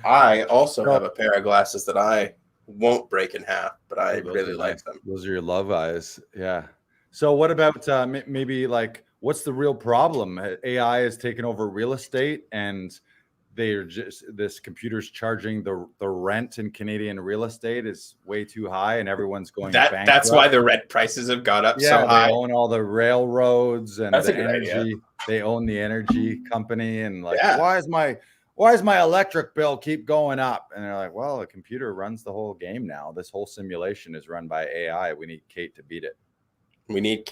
I also have a pair of glasses that I won't break in half, but I Those really are like nice. them. Those are your love eyes. Yeah. So what about maybe like what's the real problem? AI has taken over real estate, and they're just this computer's charging the rent in Canadian real estate is way too high, and everyone's going That's why bankrupt. the rent prices have gone up so Yeah, they high. own all the railroads and That's a the good idea. energy. They own the energy company, and like, Yeah. why is my electric bill keep going up? And they're like, well, the computer runs the whole game now. This whole simulation is run by AI. We need Kate to beat it. We need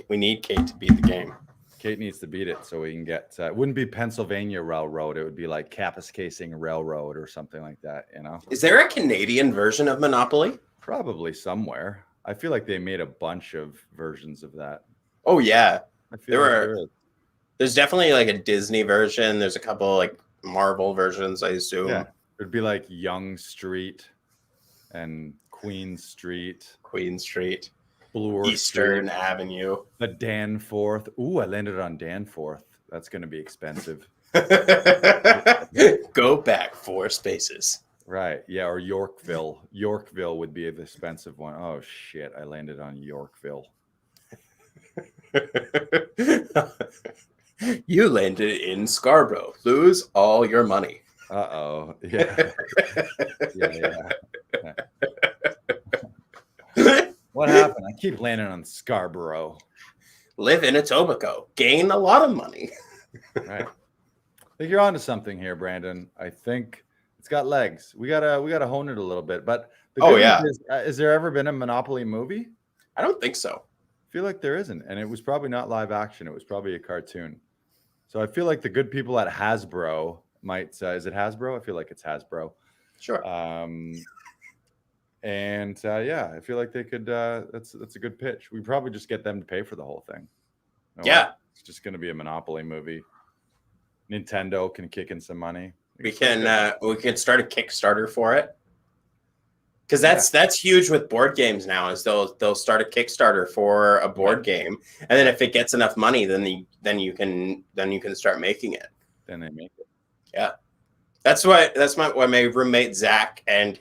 Kate to beat the game. Kate needs to beat it so we can get. It wouldn't be Pennsylvania Railroad. It would be like Kapuskasing Railroad or something like that. You know? Is there a Canadian version of Monopoly? Probably somewhere. I feel like they made a bunch of versions of that. Oh yeah, I feel like there is. There's definitely like a Disney version. There's a couple like Marvel versions, I assume. Yeah, it'd be like Yonge Street and Queen Street, Bloor Eastern Street, Avenue, the Danforth. Ooh, I landed on Danforth. That's going to be expensive. Go back 4 spaces. Right. Yeah. Or Yorkville. Yorkville would be the expensive one. Oh, shit. I landed on Yorkville. You landed in Scarborough. Lose all your money. Uh-oh. Yeah. Yeah. What happened? I keep landing on Scarborough. Live in Etobicoke. Gain a lot of money. Right. I think you're onto something here, Brandon. I think it's got legs. We gotta hone it a little bit. But the good news is there ever been a Monopoly movie? I don't think so. I feel like there isn't, and it was probably not live action. It was probably a cartoon. So I feel like the good people at Hasbro might. Is it Hasbro? I feel like it's Hasbro. Sure. Yeah, I feel like they could. That's a good pitch. We probably just get them to pay for the whole thing. Yeah, it's just going to be a Monopoly movie. Nintendo can kick in some money. We can start a Kickstarter for it, because that's huge with board games now. Is they'll start a Kickstarter for a board game, and then if it gets enough money, then you can start making it. Then they make it. Yeah, that's what my roommate Zach and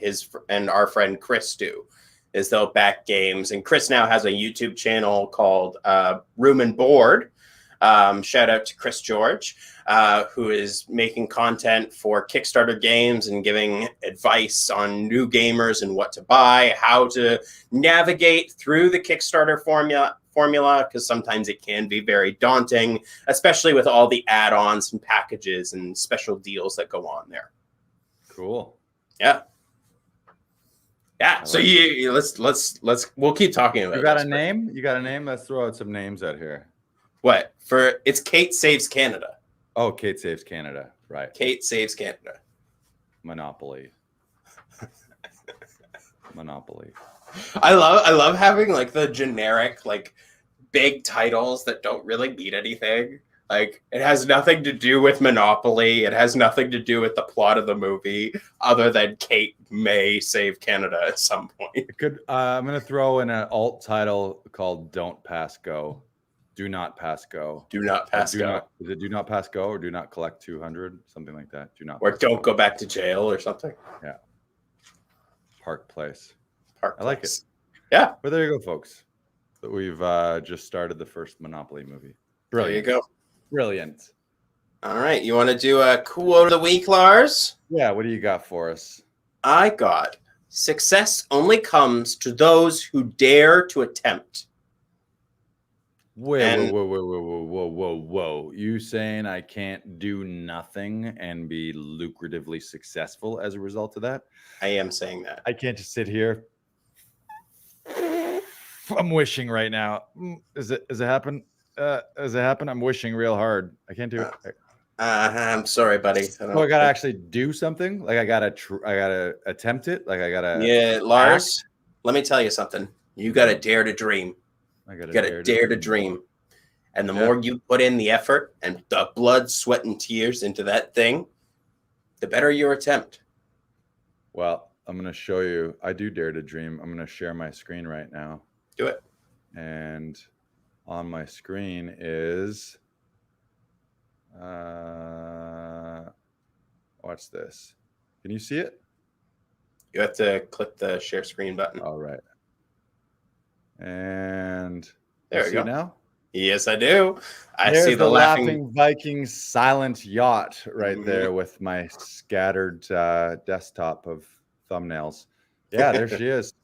our friend Chris do. Is they'll back games, and Chris now has a YouTube channel called Room and Board. Shout out to Chris George, who is making content for Kickstarter games and giving advice on new gamers and what to buy, how to navigate through the Kickstarter formula, because sometimes it can be very daunting, especially with all the add-ons and packages and special deals that go on there. Cool. Yeah. Yeah. So we'll keep talking about it. You got a name? You got a name? Let's throw out some names out here. What? It's Kate Saves Canada. Oh, Kate Saves Canada. Right. Kate Saves Canada. Monopoly. Monopoly. I love having like the generic like big titles that don't really mean anything. Like it has nothing to do with Monopoly. It has nothing to do with the plot of the movie, other than Kate may save Canada at some point. I'm going to throw in an alt title called "Don't Pass Go." Do not pass go. Do not pass go. Is it do not pass go or do not collect 200? Something like that. Do not. Or don't go back to jail or something. Yeah. Park Place. I like it. Yeah. But there you go, folks. We've just started the first Monopoly movie. Brilliant. There you go. Brilliant. All right. You want to do a quote of the week, Lars? Yeah. What do you got for us? I got success only comes to those who dare to attempt. Whoa. You saying I can't do nothing and be lucratively successful as a result of that? I am saying that. I can't just sit here. I'm wishing right now. Is it happen? Has it happened? I'm wishing real hard. I can't do it. I'm sorry, buddy. I gotta actually do something. Like I gotta attempt it. Like I gotta. Yeah, Lars. Let me tell you something. You gotta dare to dream. You gotta dare to dream. And the more you put in the effort and the blood, sweat, and tears into that thing, the better your attempt. Well, I'm gonna show you. I do dare to dream. I'm gonna share my screen right now. Do it. And on my screen is watch this. Can you see it? You have to click the share screen button. All right. And There you we see go. it now? Yes, I do. I There's see the laughing. Vikings silent yacht right Mhm. there with my scattered desktop of thumbnails. Yeah, there she is.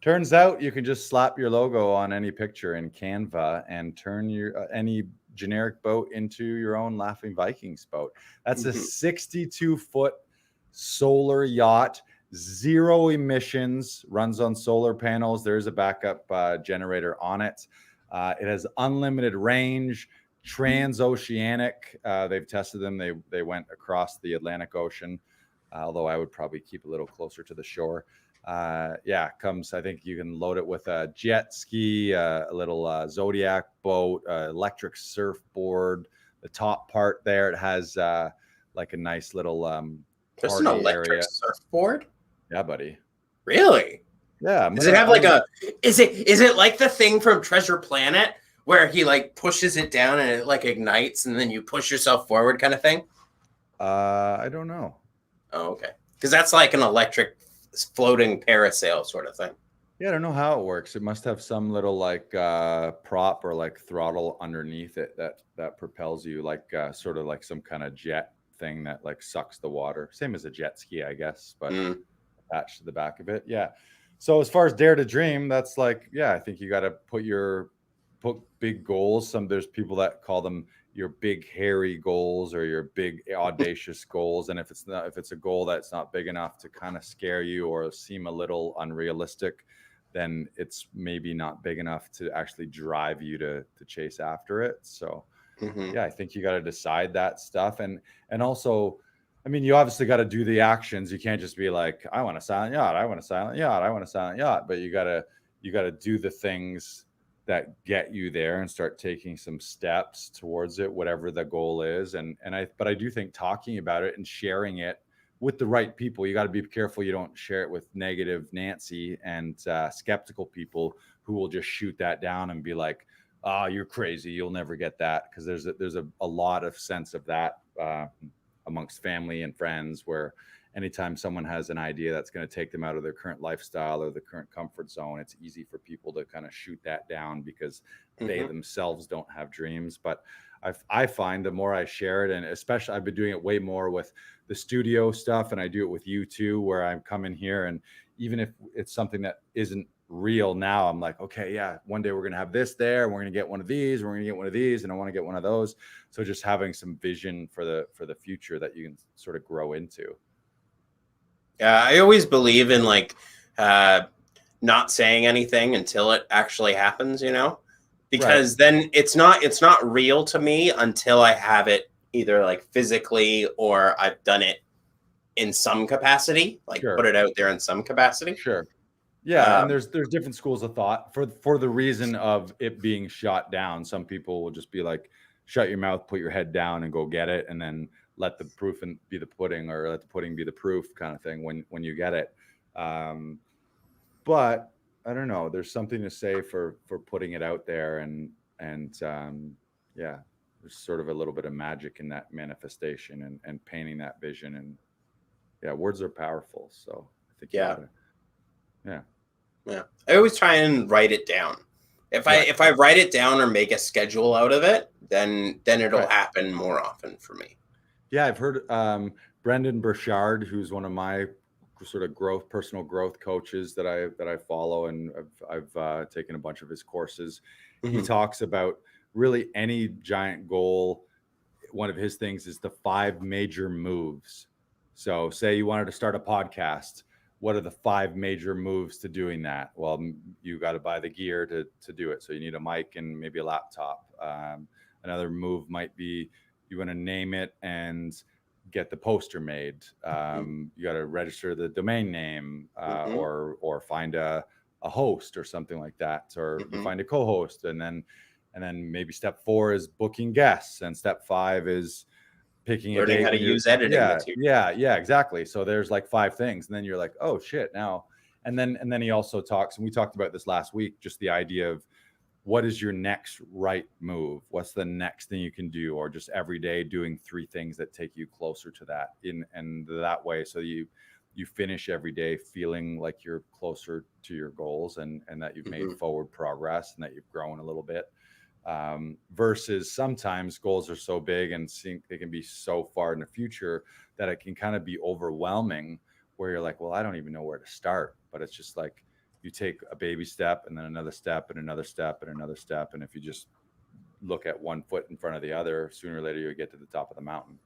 Turns out you can just slap your logo on any picture in Canva and turn your any generic boat into your own Laughing Vikings boat. That's a 62-foot solar yacht, 0 emissions, runs on solar panels. There's a backup generator on it. It has unlimited range, transoceanic. They've tested them. They went across the Atlantic Ocean, although I would probably keep a little closer to the shore. Comes, I think you can load it with a jet ski, a little Zodiac boat, electric surfboard. The top part there, it has like a nice little Just an party electric area. surfboard? Yeah, buddy. Really? Yeah. Does it have like is it like the thing from Treasure Planet where he like pushes it down and it like ignites and then you push yourself forward kind of thing? I don't know. Oh, okay. Because that's like an electric floating parasail sort of thing. Yeah, I don't know how it works. It must have some little like prop or like throttle underneath it that propels you, like sort of like some kind of jet thing that like sucks the water. Same as a jet ski, I guess, but attached to the back of it. Yeah. So as far as Dare to Dream, that's like, yeah, I think you got to put big goals. There's people that call them your big hairy goals or your big audacious goals. And if it's a goal that's not big enough to kind of scare you or seem a little unrealistic, then it's maybe not big enough to actually drive you to chase after it. So yeah, I think you got to decide that stuff. And also, I mean, you obviously got to do the actions. You can't just be like, I want a silent yacht. I want a silent yacht. I want a silent yacht. But you got to do the things that get you there and start taking some steps towards it, whatever the goal is. But I do think talking about it and sharing it with the right people, you got to be careful you don't share it with negative Nancy and skeptical people who will just shoot that down and be like, oh, you're crazy, you'll never get that. Because there's a lot of sense of that amongst family and friends, where anytime someone has an idea that's going to take them out of their current lifestyle or the current comfort zone, it's easy for people to kind of shoot that down because they themselves don't have dreams. But I find the more I share it, and especially I've been doing it way more with the studio stuff, and I do it with you too, where I'm coming here, and even if it's something that isn't real now, I'm like, okay, yeah, one day we're going to have this there, and we're going to get one of these, and we're going to get one of these, and I want to get one of those. So just having some vision for the future that you can sort of grow into. Yeah, I always believe in like not saying anything until it actually happens, because then it's not real to me until I have it either like physically or I've done it in some capacity, like put it out there in some capacity. Sure. Yeah, and there's different schools of thought for the reason of it being shot down. Some people will just be like, shut your mouth, put your head down, and go get it, and then let the proof and be the pudding, or let the pudding be the proof, kind of thing when you get it. But I don't know. There's something to say for putting it out there, and yeah, there's sort of a little bit of magic in that manifestation and painting that vision. And yeah, words are powerful. So I think yeah. I always try and write it down. If I write it down or make a schedule out of it, then it'll happen more often for me. Yeah, I've heard Brendan Burchard, who's one of my sort of personal growth coaches that I follow, and I've taken a bunch of his courses. He talks about really any giant goal. One of his things is the 5 major moves. So say you wanted to start a podcast. What are the 5 major moves to doing that? Well, you got to buy the gear to do it. So you need a mic and maybe a laptop. Another move might be you want to name it and get the poster made. You got to register the domain name or find a host or something like that, or you find a co-host, and then maybe step 4 is booking guests, and step 5 is picking learning how to use editing material. Yeah, exactly. So there's like 5 things, and then you're like, oh shit, now. And then he also talks, and we talked about this last week, just the idea of what is your next right move? What's the next thing you can do? Or just every day doing 3 things that take you closer to that in that way. So you you finish every day feeling like you're closer to your goals and that you've made forward progress and that you've grown a little bit. Versus sometimes goals are so big and they can be so far in the future that it can kind of be overwhelming, where you're like, well, I don't even know where to start. But it's just like you take a baby step and then another step and another step and another step. And if you just look at one foot in front of the other, sooner or later you get to the top of the mountain.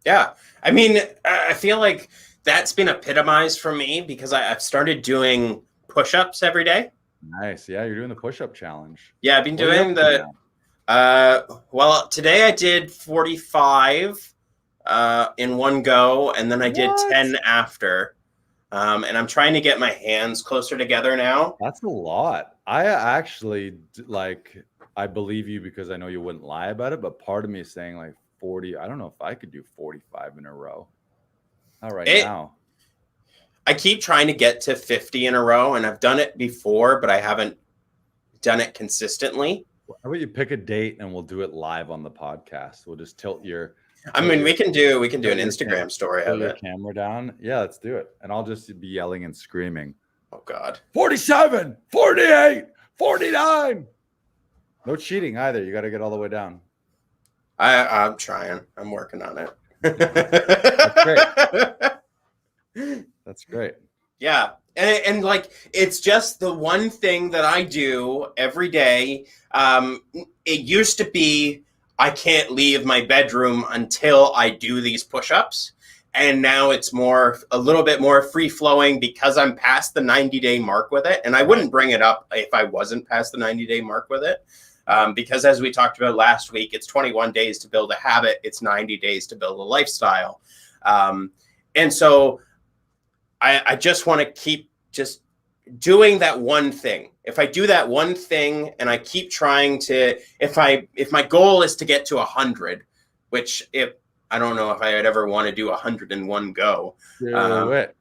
Yeah. I mean, I feel like that's been epitomized for me because I've started doing push-ups every day. Nice. Yeah, you're doing the push-up challenge. Yeah, I've been doing well, today I did 45 in one go, and then I did 10 after. And I'm trying to get my hands closer together now. That's a lot. I actually, like, I believe you because I know you wouldn't lie about it, but part of me is saying like 40. I don't know if I could do 45 in a row. Not now. I keep trying to get to 50 in a row, and I've done it before, but I haven't done it consistently. How about you pick a date and we'll do it live on the podcast? We'll just tilt your. I mean, we can do an Instagram story of it. Camera down. Yeah, let's do it. And I'll just be yelling and screaming. Oh God. 47, 48, 49. No cheating either. You got to get all the way down. I'm trying. I'm working on it. That's great. That's great. Yeah. And like, it's just the one thing that I do every day. It used to be, I can't leave my bedroom until I do these push-ups. And now it's a little bit more free-flowing because I'm past the 90-day mark with it. And I wouldn't bring it up if I wasn't past the 90-day mark with it. Because as we talked about last week, it's 21 days to build a habit. It's 90 days to build a lifestyle. And so I just want to keep just doing that one thing. If I do that one thing and I keep trying to, if my goal is to get to 100, which I don't know if I'd ever want to do 100 in one go. Do it.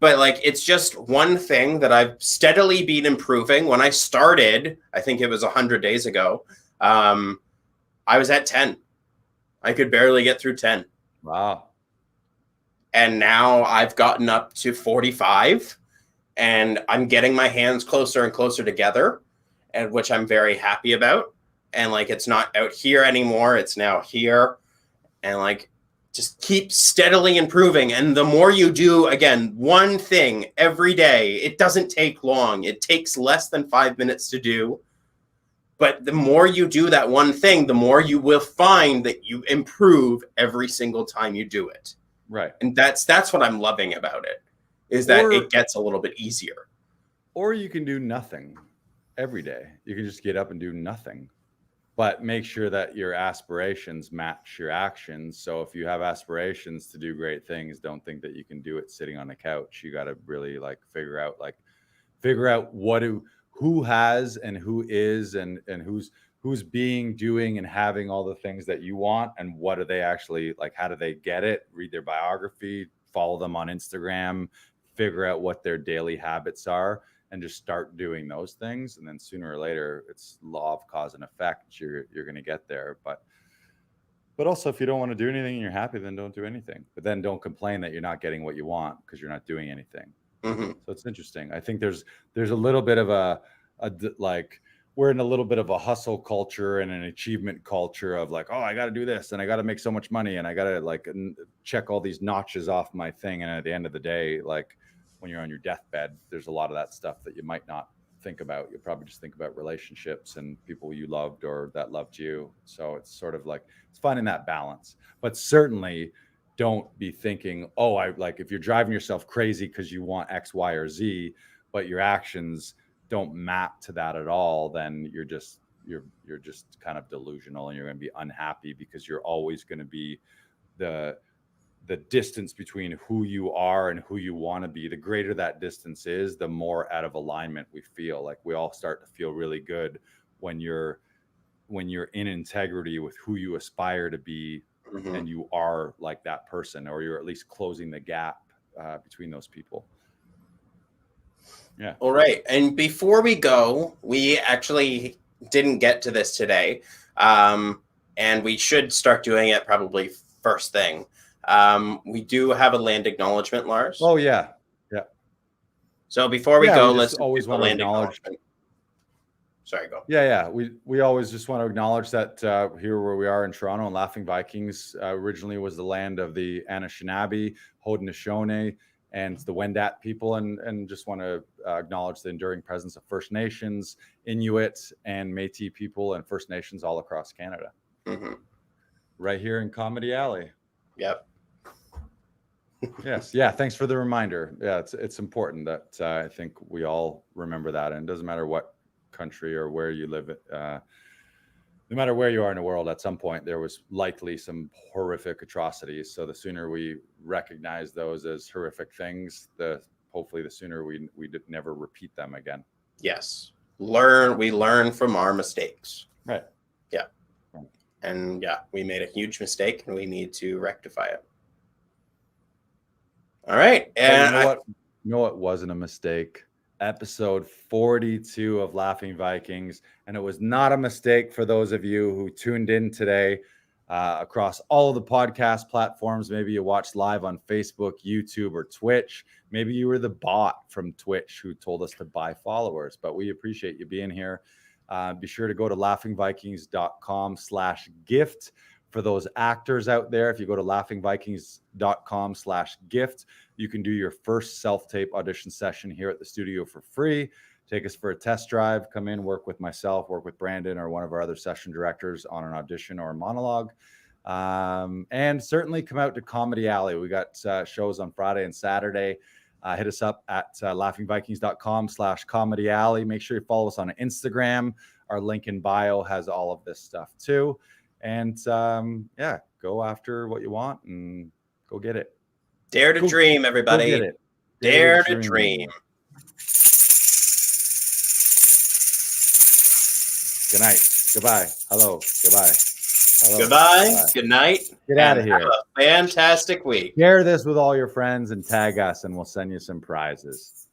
But like, it's just one thing that I've steadily been improving. When I started, I think it was 100 days ago, I was at 10. I could barely get through 10. Wow. And now I've gotten up to 45, and I'm getting my hands closer and closer together, and which I'm very happy about. And like, it's not out here anymore. It's now here. And like, just keep steadily improving. And the more you do, again, one thing every day, it doesn't take long. It takes less than 5 minutes to do. But the more you do that one thing, the more you will find that you improve every single time you do it. Right. And that's what I'm loving about it, is that it gets a little bit easier. Or you can do nothing every day. You can just get up and do nothing. But make sure that your aspirations match your actions. So if you have aspirations to do great things, don't think that you can do it sitting on the couch. You got to really like figure out who has and who is and who's doing and having all the things that you want, and what are they actually like, how do they get it? Read their biography, follow them on Instagram, figure out what their daily habits are, and just start doing those things. And then sooner or later, it's law of cause and effect. You're going to get there. But also, if you don't want to do anything and you're happy, then don't do anything. But then don't complain that you're not getting what you want because you're not doing anything. Mm-hmm. So it's interesting. I think there's a little bit of like, we're in a little bit of a hustle culture and an achievement culture of like, oh, I got to do this and I got to make so much money and I got to like check all these notches off my thing. And at the end of the day, like, when you're on your deathbed, there's a lot of that stuff that you might not think about. You'll probably just think about relationships and people you loved or that loved you. So it's sort of like, it's finding that balance. But certainly don't be thinking, oh, if you're driving yourself crazy because you want X, Y, or Z, but your actions don't map to that at all, then you're just kind of delusional and you're going to be unhappy, because you're always going to be the distance between who you are and who you want to be. The greater that distance is, the more out of alignment we feel. Like, we all start to feel really good when you're in integrity with who you aspire to be, mm-hmm. and you are like that person, or you're at least closing the gap between those people. Yeah. All right. And before we go, we actually didn't get to this today. and we should start doing it probably first thing. We do have a land acknowledgement, Lars. Oh yeah. So before we go, let's always want to acknowledge. Sorry, go. Yeah. We always just want to acknowledge that here where we are in Toronto, and Laughing Vikings originally was the land of the Anishinaabe, Haudenosaunee, and the Wendat people, and just want to acknowledge the enduring presence of First Nations, Inuit, and Métis people, and First Nations all across Canada. Mm-hmm. Right here in Comedy Alley. Yep. Yes. Yeah. Thanks for the reminder. Yeah, it's important that I think we all remember that, and it doesn't matter what country or where you live. No matter where you are in the world, at some point there was likely some horrific atrocities. So the sooner we recognize those as horrific things, hopefully the sooner we never repeat them again. Yes. We learn from our mistakes. Right. Yeah. And yeah, we made a huge mistake and we need to rectify it. All right. And you know what wasn't a mistake? Episode 42 of Laughing Vikings. And it was not a mistake for those of you who tuned in today across all of the podcast platforms. Maybe you watched live on Facebook, YouTube, or Twitch. Maybe you were the bot from Twitch who told us to buy followers, but we appreciate you being here. Be sure to go to laughingvikings.com/gift. For those actors out there, if you go to laughingvikings.com/gift, you can do your first self-tape audition session here at the studio for free. Take us for a test drive, come in, work with myself, work with Brandon or one of our other session directors on an audition or a monologue. And certainly come out to Comedy Alley. We got shows on Friday and Saturday. Hit us up at laughingvikings.com/comedy alley. Make sure you follow us on Instagram. Our link in bio has all of this stuff too. And go after what you want and go get it. Dare to dream, everybody. Go get it. Dare to dream. Good night. Goodbye. Hello. Goodbye. Hello. Goodbye. Bye. Good night. Get out of here. Have a fantastic week. Share this with all your friends and tag us, and we'll send you some prizes.